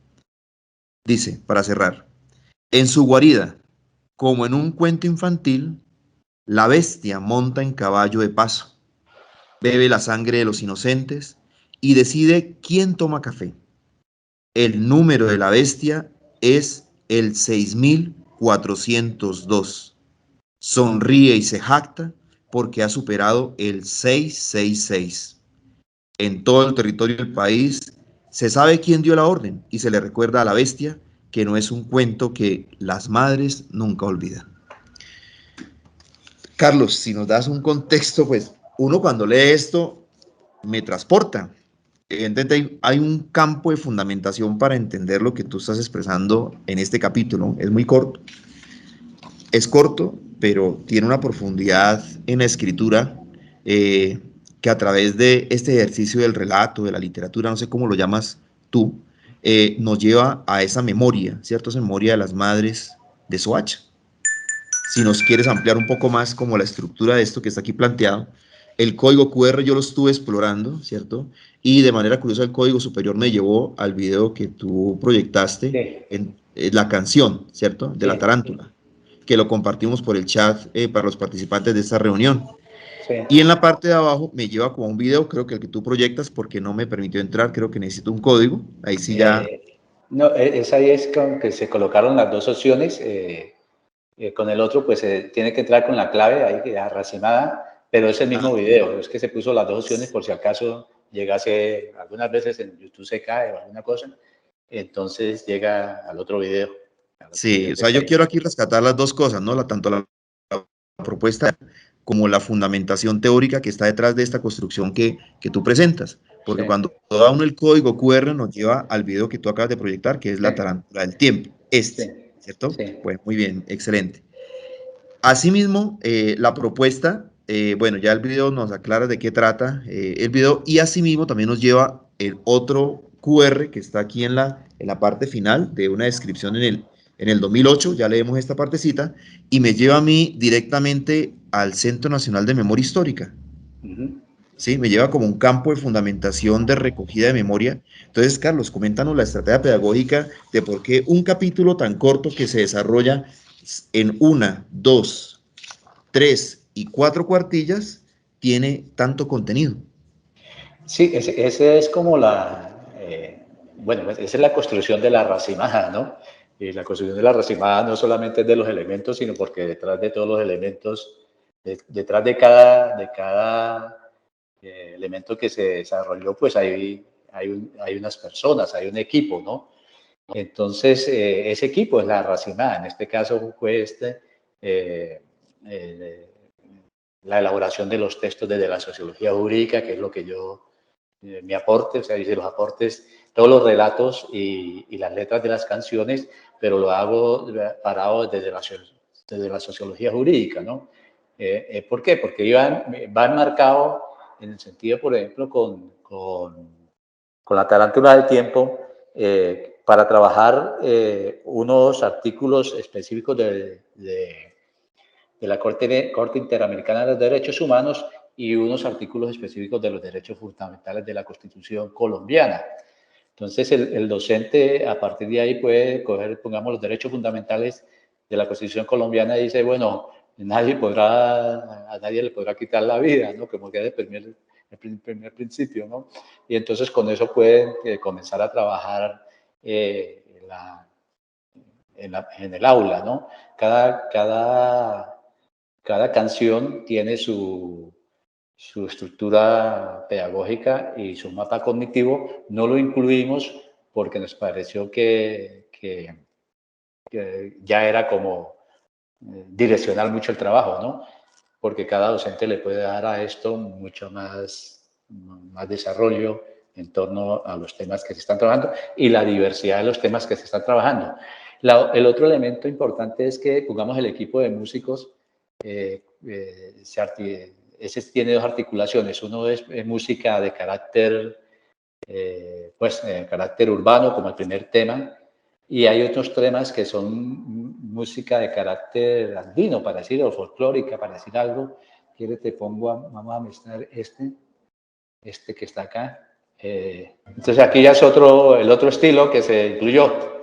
Dice, para cerrar, en su guarida, como en un cuento infantil, la bestia monta en caballo de paso, bebe la sangre de los inocentes y decide quién toma café. El número de la bestia es el 6402. Sonríe y se jacta porque ha superado el 666. En todo el territorio del país se sabe quién dio la orden y se le recuerda a la bestia que no es un cuento que las madres nunca olvidan. Carlos, si nos das un contexto, pues uno cuando lee esto me transporta. Evidentemente hay un campo de fundamentación para entender lo que tú estás expresando en este capítulo. Es muy corto. Es corto, pero tiene una profundidad en la escritura que a través de este ejercicio del relato, de la literatura, no sé cómo lo llamas tú, nos lleva a esa memoria, ¿cierto? Esa memoria de las madres de Soacha. Si nos quieres ampliar un poco más como la estructura de esto que está aquí planteado, el código QR yo lo estuve explorando, ¿cierto? Y de manera curiosa el código superior me llevó al video que tú proyectaste en la canción, ¿cierto? De la tarántula, que lo compartimos por el chat para los participantes de esta reunión. Sí. Y en la parte de abajo me lleva como un video, creo que el que tú proyectas, porque no me permitió entrar, creo que necesito un código, ahí sí ya... No, esa ahí es con que se colocaron las dos opciones, con el otro pues tiene que entrar con la clave ahí arracinada, pero es el mismo video, es que se puso las dos opciones por si acaso llegase, algunas veces en YouTube se cae o alguna cosa, entonces llega al otro video. Sí, o sea, yo quiero aquí rescatar las dos cosas, ¿no? Tanto la propuesta como la fundamentación teórica que está detrás de esta construcción que tú presentas. Porque Sí. cuando da uno el código QR nos lleva al video que tú acabas de proyectar, que es la tarántula del tiempo. ¿Cierto? Sí. Pues muy bien, excelente. Asimismo, la propuesta, bueno, ya el video nos aclara de qué trata el video y asimismo también nos lleva el otro QR que está aquí en la parte final de una descripción en el 2008, ya leemos esta partecita, y me lleva a mí directamente al Centro Nacional de Memoria Histórica. ¿sí? Me lleva como un campo de fundamentación de recogida de memoria. Entonces, Carlos, coméntanos la estrategia pedagógica de por qué un capítulo tan corto que se desarrolla en 1, 2, 3 y 4 cuartillas tiene tanto contenido. Sí, ese es como bueno, esa es la construcción de la racimada, ¿no? Y la construcción de la racimada no solamente es de los elementos, sino porque detrás de todos los elementos, detrás de cada elemento que se desarrolló, pues hay unas personas, hay un equipo, ¿no? Entonces, ese equipo es la racimada. En este caso fue eh, eh, la elaboración de los textos desde la sociología jurídica, que es lo que yo mi aporte, o sea, dice los aportes, todos los relatos y las letras de las canciones, pero lo hago parado desde la sociología jurídica, ¿no? ¿Por qué? Porque van marcados en el sentido, por ejemplo, con la tarántula del tiempo, para trabajar unos artículos específicos de la Corte Interamericana de los Derechos Humanos y unos artículos específicos de los derechos fundamentales de la Constitución colombiana. Entonces, el docente a partir de ahí puede coger, pongamos, los derechos fundamentales de la Constitución colombiana y dice, bueno, a nadie le podrá quitar la vida, ¿no? Como que es el primer principio, ¿no? Y entonces con eso pueden comenzar a trabajar en el aula, ¿no? Cada canción tiene su estructura pedagógica y su mapa cognitivo. No lo incluimos porque nos pareció que ya era como direccionar mucho el trabajo, ¿no? Porque cada docente le puede dar a esto mucho más desarrollo en torno a los temas que se están trabajando y la diversidad de los temas que se están trabajando. El otro elemento importante es que pongamos el equipo de músicos, ese tiene dos articulaciones. Uno es música de carácter, carácter urbano, como el primer tema, y hay otros temas que son música de carácter andino, para decir, o folclórica, para decir algo. Te pongo, vamos a mezclar este que está acá. Entonces aquí ya es el otro estilo que se incluyó.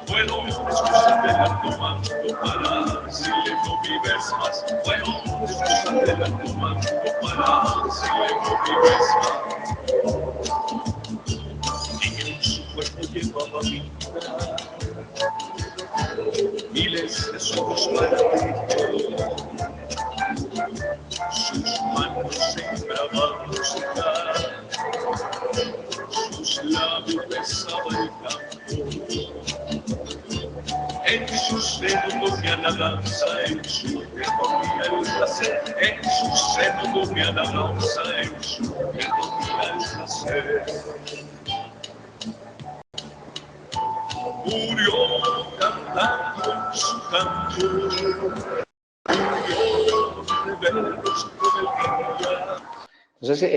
Puedo excusarte tomando para decirle no vives más. Puedo excusarte tomando para decirle no vives más. Y en su cuerpo llevaba miles de ojos para ti. Sus manos sembraban música, sus labios besaban el campo. En sus dedos dormía la danza, en su piel dormía el placer. En sus dedos dormía la danza, en su piel dormía el placer. Murió cantando su canto. Entonces,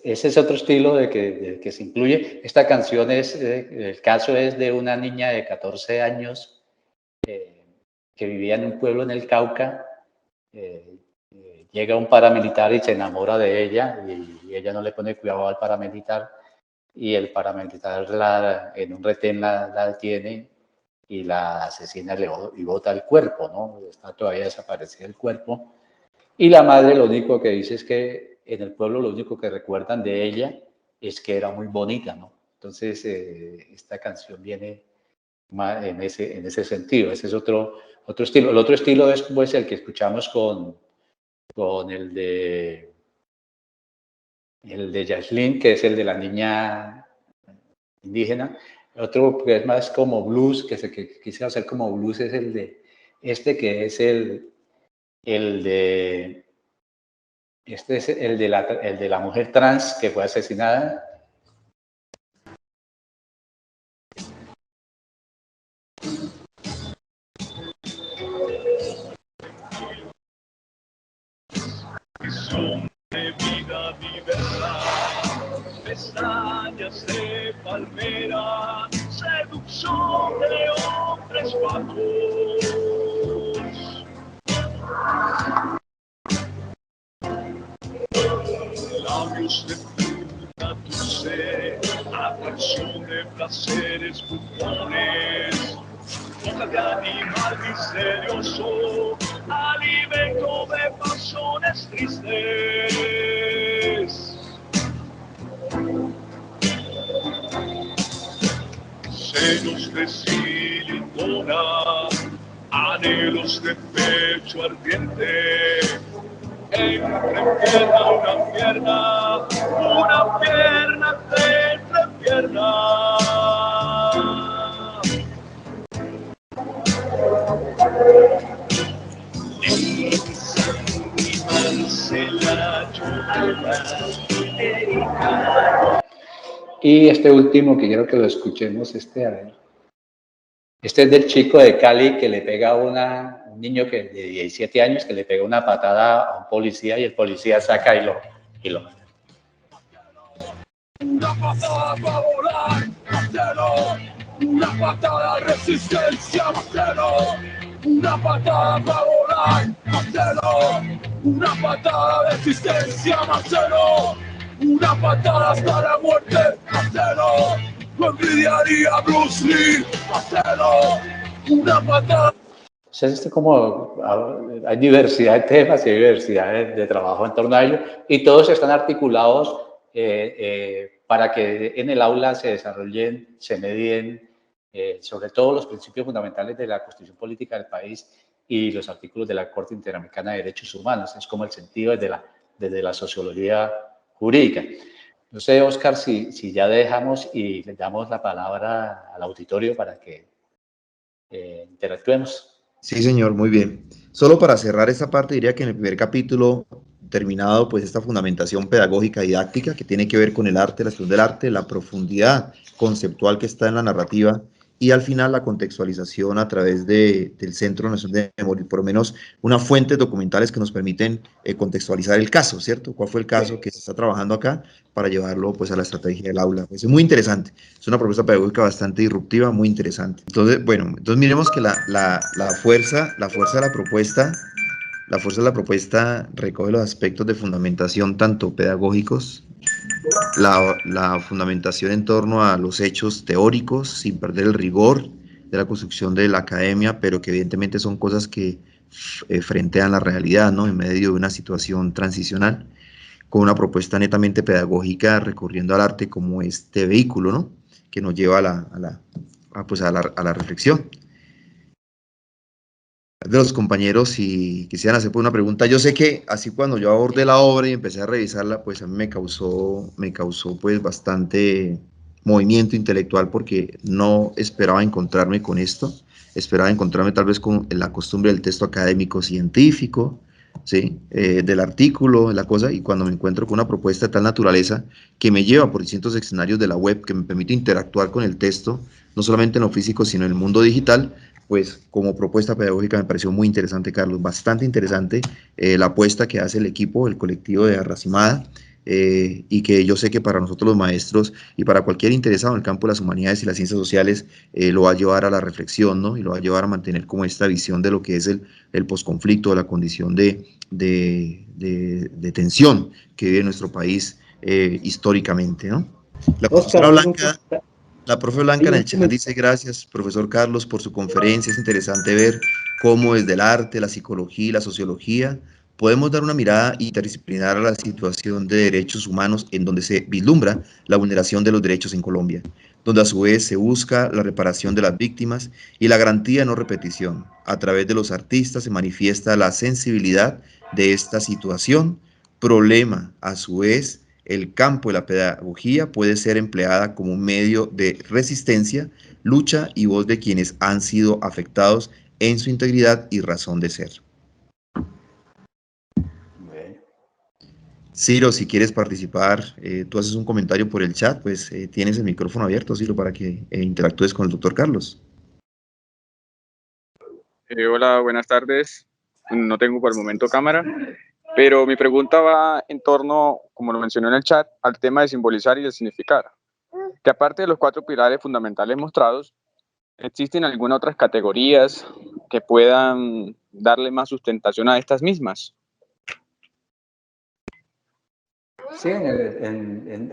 ese es otro estilo de que se incluye. Esta canción el caso es de una niña de 14 años que vivía en un pueblo en el Cauca. Llega un paramilitar y se enamora de ella y ella no le pone cuidado al paramilitar y el paramilitar en un retén la detiene y la asesina y bota el cuerpo, ¿no? Está todavía desaparecido el cuerpo. Y la madre lo único que dice es que en el pueblo lo único que recuerdan de ella es que era muy bonita, ¿no? Entonces, esta canción viene en ese sentido. Ese es otro estilo. El otro estilo es pues, el que escuchamos con el de Yashlin, que es el de la niña indígena. Otro que es más como blues, que quisiera hacer como blues, es el de que es el de este es el de la mujer trans que fue asesinada. visión de vida diversa, pestañas de palmera, seducción de hombres bajos. Labios de fruta dulce, atracción de placeres bufones, boca de animal misterioso, alimento de pasiones tristes. Senos de silicona, anhelos de pecho ardiente, entrepierna una pierna de entrepierna. Y este último que quiero que lo escuchemos, a ver. Este es del chico de Cali que le pega un niño de 17 años que le pega una patada a un policía y el policía saca y lo mata. Una patada para volar, Marcelo. Una patada de resistencia, Marcelo. Una patada para volar, Marcelo. Una patada de resistencia, Marcelo. Una patada hasta la muerte, Marcelo. No envidiaría a Bruce Lee, Marcelo. Una patada. Entonces, como hay diversidad de temas y diversidad de trabajo en torno a ello, y todos están articulados para que en el aula se desarrollen, se medien, sobre todo los principios fundamentales de la Constitución Política del país y los artículos de la Corte Interamericana de Derechos Humanos. Es como el sentido desde la sociología jurídica. No sé, Oscar, si ya dejamos y le damos la palabra al auditorio para que interactuemos. Sí, señor, muy bien. Solo para cerrar esta parte, diría que en el primer capítulo, terminado pues esta fundamentación pedagógica didáctica que tiene que ver con el arte, la expresión del arte, la profundidad conceptual que está en la narrativa y al final la contextualización a través del Centro Nacional de Memoria, por lo menos unas fuentes documentales que nos permiten contextualizar el caso, ¿cierto? ¿Cuál fue el caso que se está trabajando acá para llevarlo pues a la estrategia del aula? Pues es muy interesante, es una propuesta pedagógica bastante disruptiva, muy interesante. Entonces, bueno, entonces miremos que la fuerza de la propuesta, recoge los aspectos de fundamentación tanto pedagógicos, la fundamentación en torno a los hechos teóricos, sin perder el rigor de la construcción de la academia, pero que evidentemente son cosas que frentean la realidad, ¿no? En medio de una situación transicional, con una propuesta netamente pedagógica, recurriendo al arte como este vehículo, ¿no? Que nos lleva a la reflexión. De los compañeros, si quisieran hacer una pregunta, yo sé que así cuando yo abordé la obra y empecé a revisarla, pues a mí me causó pues bastante movimiento intelectual porque no esperaba encontrarme con esto, esperaba encontrarme tal vez con la costumbre del texto académico científico, ¿sí? Del artículo, la cosa, y cuando me encuentro con una propuesta de tal naturaleza que me lleva por distintos escenarios de la web, que me permite interactuar con el texto, no solamente en lo físico, sino en el mundo digital, pues como propuesta pedagógica me pareció muy interesante, Carlos, bastante interesante la apuesta que hace el equipo, el colectivo de Arracimada, y que yo sé que para nosotros los maestros y para cualquier interesado en el campo de las humanidades y las ciencias sociales lo va a llevar a la reflexión, ¿no? Y lo va a llevar a mantener como esta visión de lo que es el posconflicto, la condición de tensión que vive nuestro país históricamente, ¿no? La profesora Blanca... La profe Blanca en el chat dice: gracias, profesor Carlos, por su conferencia. Es interesante ver cómo desde el arte, la psicología y la sociología podemos dar una mirada interdisciplinar a la situación de derechos humanos en donde se vislumbra la vulneración de los derechos en Colombia, donde a su vez se busca la reparación de las víctimas y la garantía de no repetición. A través de los artistas se manifiesta la sensibilidad de esta situación, problema a su vez. El campo de la pedagogía puede ser empleada como un medio de resistencia, lucha y voz de quienes han sido afectados en su integridad y razón de ser. Ciro, si quieres participar, tú haces un comentario por el chat, pues tienes el micrófono abierto, Ciro, para que interactúes con el doctor Carlos. Hola, buenas tardes. No tengo por el momento cámara. Pero mi pregunta va en torno, como lo mencionó en el chat, al tema de simbolizar y de significar. Que aparte de los 4 pilares fundamentales mostrados, ¿existen algunas otras categorías que puedan darle más sustentación a estas mismas? Sí,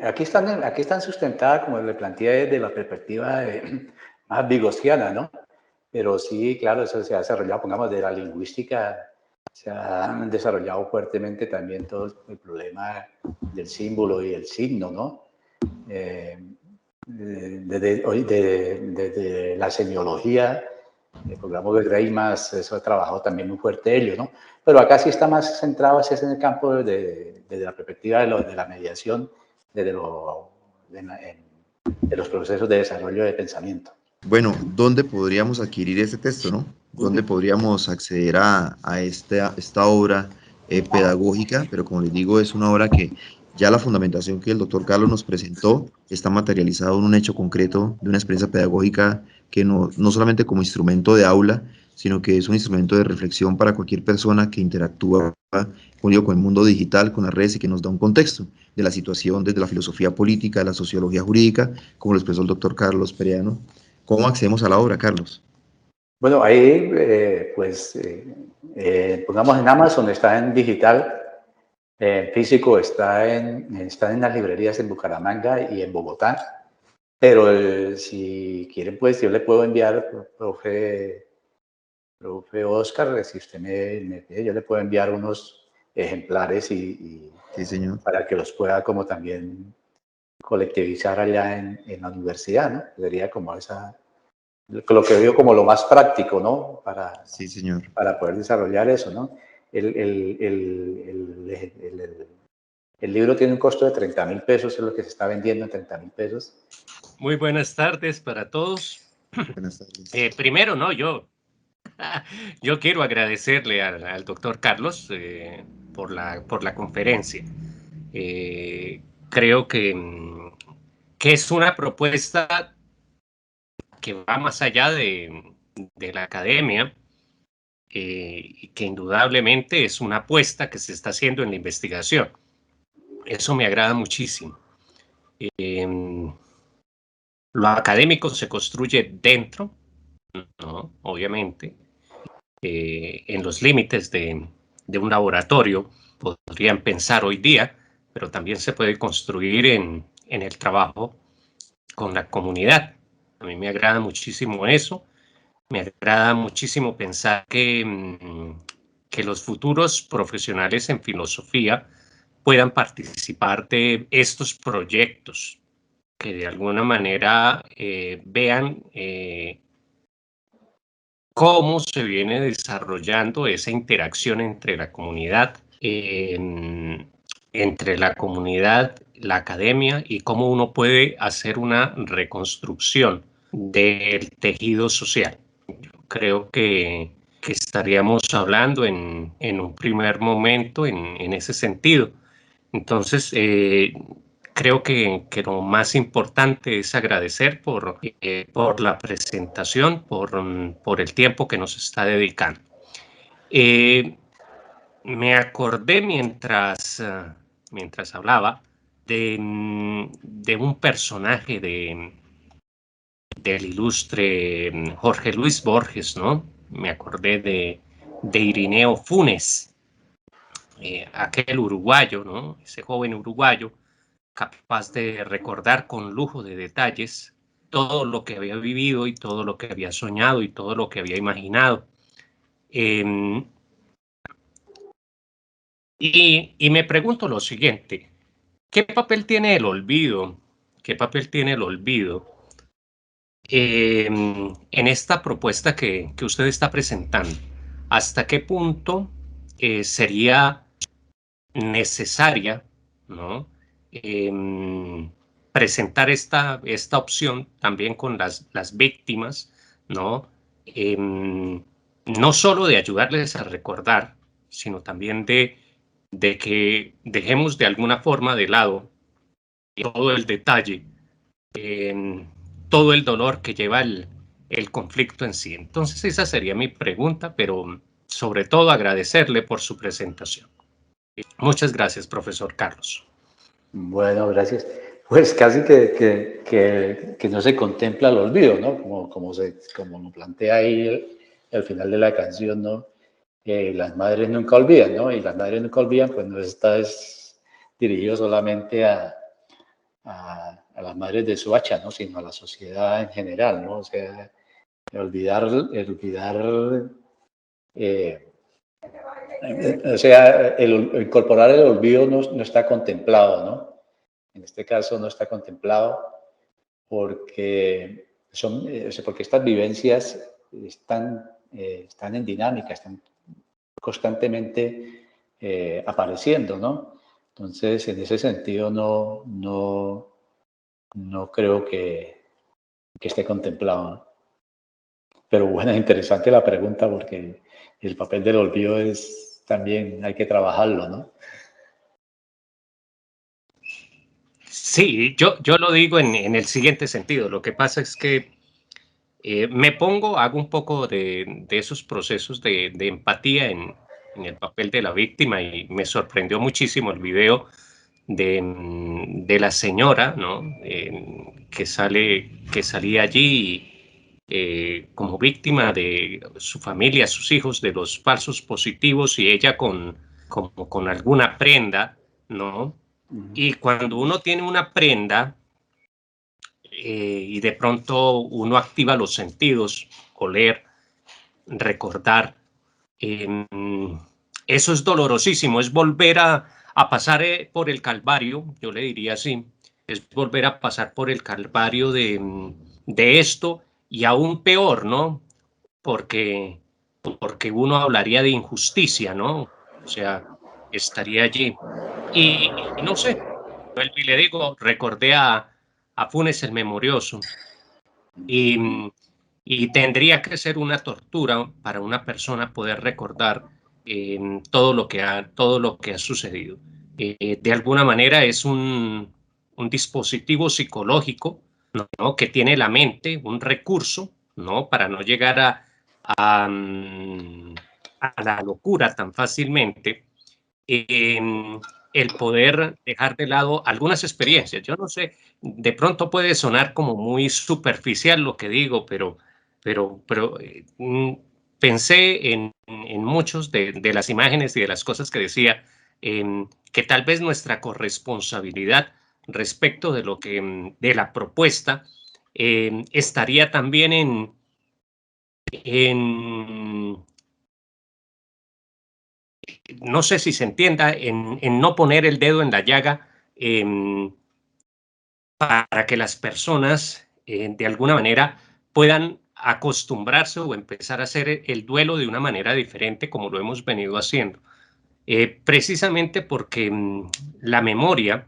aquí están sustentadas, como le planteé, desde la perspectiva más vygotsiana, ¿no? Pero sí, claro, eso se ha desarrollado, pongamos, de la lingüística, se ha desarrollado fuertemente también todo el problema del símbolo y el signo, ¿no? Desde la semiología, pongamos de Greimas, eso ha trabajado también muy fuerte ello, ¿no? Pero acá sí está más centrado es en el campo desde la perspectiva de la mediación, de los procesos de desarrollo de pensamiento. Bueno, ¿dónde podríamos adquirir este texto, no? ¿Dónde podríamos acceder a esta obra pedagógica? Pero como les digo, es una obra que ya la fundamentación que el doctor Carlos nos presentó está materializado en un hecho concreto de una experiencia pedagógica que no solamente como instrumento de aula, sino que es un instrumento de reflexión para cualquier persona que interactúa con el mundo digital, con las redes y que nos da un contexto de la situación desde la filosofía política, la sociología jurídica, como lo expresó el doctor Carlos Pereano. ¿Cómo accedemos a la obra, Carlos? Bueno, ahí, pongamos en Amazon, está en digital, en físico está en las librerías en Bucaramanga y en Bogotá. Pero si quieren, pues yo le puedo enviar, profe Oscar, si usted me pide, yo le puedo enviar unos ejemplares Sí, señor. para que los pueda como también colectivizar allá en la universidad, ¿no? Sería como lo que veo como lo más práctico, ¿no? Sí, señor. Para poder desarrollar eso, ¿no? El libro tiene un costo de 30.000 pesos, es lo que se está vendiendo en 30.000 pesos. Muy buenas tardes para todos. Buenas tardes. Primero, no, yo quiero agradecerle al doctor Carlos por la conferencia. Creo que es una propuesta que va más allá de la academia y que indudablemente es una apuesta que se está haciendo en la investigación. Eso me agrada muchísimo. Lo académico se construye dentro, ¿no? Obviamente, en los límites de un laboratorio, podrían pensar hoy día, pero también se puede construir en el trabajo con la comunidad. A mí me agrada muchísimo eso. Me agrada muchísimo pensar que los futuros profesionales en filosofía puedan participar de estos proyectos, que de alguna manera vean cómo se viene desarrollando esa interacción entre la comunidad, la academia, y cómo uno puede hacer una reconstrucción del tejido social. Yo creo que estaríamos hablando en un primer momento en ese sentido. Entonces, creo que lo más importante es agradecer por la presentación, por el tiempo que nos está dedicando. Me acordé mientras hablaba de un personaje del ilustre Jorge Luis Borges, ¿no? Me acordé de Irineo Funes, aquel uruguayo, ¿no? Ese joven uruguayo capaz de recordar con lujo de detalles todo lo que había vivido y todo lo que había soñado y todo lo que había imaginado. Y me pregunto lo siguiente: ¿qué papel tiene el olvido? ¿Qué papel tiene el olvido en esta propuesta que usted está presentando? ¿Hasta qué punto sería necesaria, ¿no? Presentar esta opción también con las víctimas, ¿no? No solo de ayudarles a recordar, sino también de que dejemos de alguna forma de lado todo el detalle, todo el dolor que lleva el conflicto en sí. Entonces esa sería mi pregunta, pero sobre todo agradecerle por su presentación. Muchas gracias, profesor Carlos. Bueno, gracias. Pues casi que no se contempla el olvido, ¿no? Como lo plantea ahí el final de la canción, ¿no? Las madres nunca olvidan, ¿no? Y las madres nunca olvidan, pues no está dirigido solamente a las madres de Soacha, ¿no? Sino a la sociedad en general, ¿no? O sea, incorporar el olvido no está contemplado, ¿no? En este caso no está contemplado porque porque estas vivencias están en dinámica, están constantemente apareciendo, ¿no? Entonces, en ese sentido, no creo que esté contemplado, ¿no? Pero bueno, es interesante la pregunta porque el papel del olvido también hay que trabajarlo, ¿no? Sí, yo lo digo en el siguiente sentido. Lo que pasa es que hago un poco de esos procesos de empatía en el papel de la víctima y me sorprendió muchísimo el video de la señora, ¿no? Que salía allí como víctima de su familia, sus hijos, de los falsos positivos y ella con alguna prenda, ¿no? Y cuando uno tiene una prenda y de pronto uno activa los sentidos, oler, recordar, eso es dolorosísimo, es volver a pasar por el calvario, yo le diría así, es volver a pasar por el calvario de esto y aún peor, ¿no? Porque uno hablaría de injusticia, ¿no? O sea, estaría allí. Y no sé, vuelvo y le digo, recordé a Funes el Memorioso y, y tendría que ser una tortura para una persona poder recordar todo lo que ha sucedido. De alguna manera es un dispositivo psicológico, ¿no? Que tiene la mente, un recurso, ¿no? Para no llegar a la locura tan fácilmente, el poder dejar de lado algunas experiencias. Yo no sé, de pronto puede sonar como muy superficial lo que digo, pero pensé en muchos de las imágenes y de las cosas que decía, que tal vez nuestra corresponsabilidad respecto de lo que de la propuesta estaría también en no sé si se entienda, en no poner el dedo en la llaga para que las personas de alguna manera puedan acostumbrarse o empezar a hacer el duelo de una manera diferente como lo hemos venido haciendo. Precisamente porque la memoria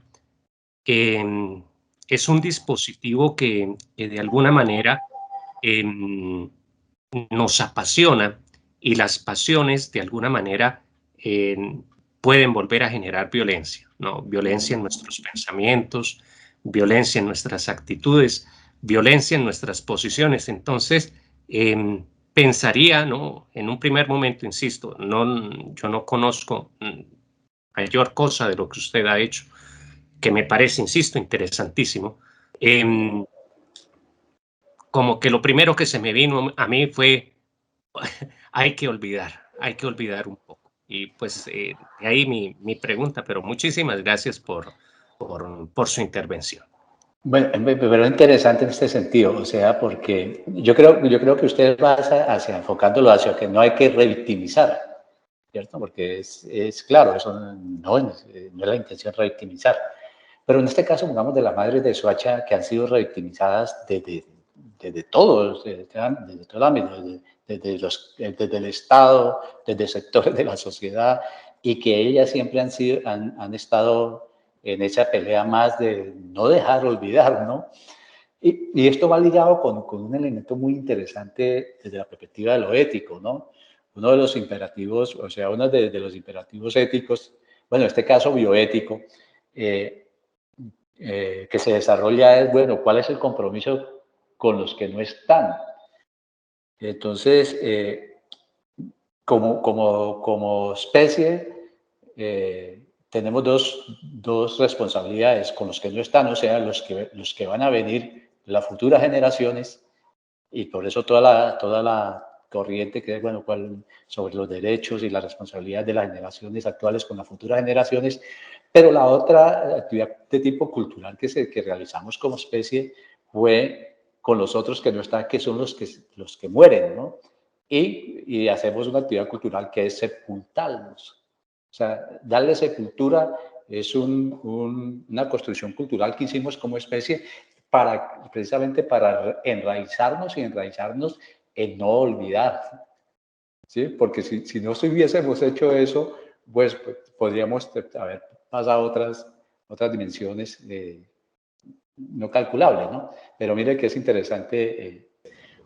eh, es un dispositivo que de alguna manera nos apasiona y las pasiones de alguna manera pueden volver a generar violencia, ¿no? Violencia en nuestros pensamientos, violencia en nuestras actitudes, violencia en nuestras posiciones. Entonces, pensaría, ¿no? En un primer momento, insisto, yo no conozco mayor cosa de lo que usted ha hecho, que me parece, insisto, interesantísimo. Como que lo primero que se me vino a mí fue hay que olvidar un poco. Y pues de ahí mi pregunta, pero muchísimas gracias por su intervención. Bueno, pero interesante en este sentido, o sea, porque yo creo que usted va enfocándolo hacia que no hay que revictimizar, ¿cierto? Porque es claro, eso no es la intención revictimizar. Pero en este caso, pongamos de las madres de Soacha que han sido revictimizadas desde todo el ámbito, desde el Estado, desde sectores de la sociedad, y que ellas siempre han estado en esa pelea más de no dejar olvidar, ¿no? Y esto va ligado con un elemento muy interesante desde la perspectiva de lo ético, ¿no? Uno de los imperativos, o sea, uno de los imperativos éticos, bueno, en este caso bioético, que se desarrolla es, bueno, ¿cuál es el compromiso con los que no están? Entonces, como especie, tenemos dos responsabilidades con los que no están, o sea, los que van a venir, las futuras generaciones, y por eso toda la corriente que es, bueno, sobre los derechos y la responsabilidad de las generaciones actuales con las futuras generaciones, pero la otra actividad de tipo cultural que realizamos como especie fue con los otros que no están, que son los que mueren, ¿no? Y hacemos una actividad cultural que es sepultarlos. O sea, darle sepultura es una construcción cultural que hicimos como especie precisamente para enraizarnos en no olvidar, ¿sí? Porque si no hubiésemos hecho eso, pues podríamos haber pasado otras dimensiones no calculables, ¿no? Pero mire que es interesante.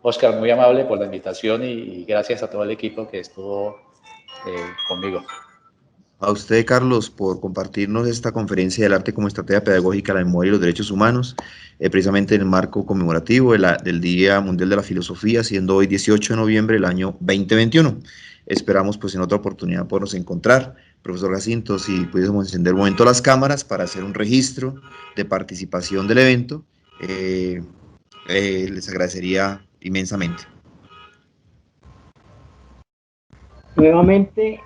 Oscar, muy amable por la invitación y gracias a todo el equipo que estuvo conmigo. A usted, Carlos, por compartirnos esta conferencia del arte como estrategia pedagógica de la memoria y los derechos humanos, precisamente en el marco conmemorativo del Día Mundial de la Filosofía, siendo hoy 18 de noviembre del año 2021. Esperamos pues en otra oportunidad podernos encontrar. Profesor Jacinto, si pudiésemos encender un momento las cámaras para hacer un registro de participación del evento, les agradecería inmensamente. Nuevamente,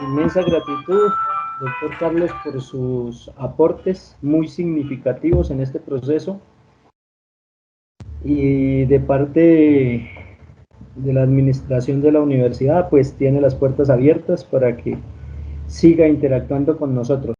inmensa gratitud, doctor Carlos, por sus aportes muy significativos en este proceso, y de parte de la administración de la universidad, pues tiene las puertas abiertas para que siga interactuando con nosotros.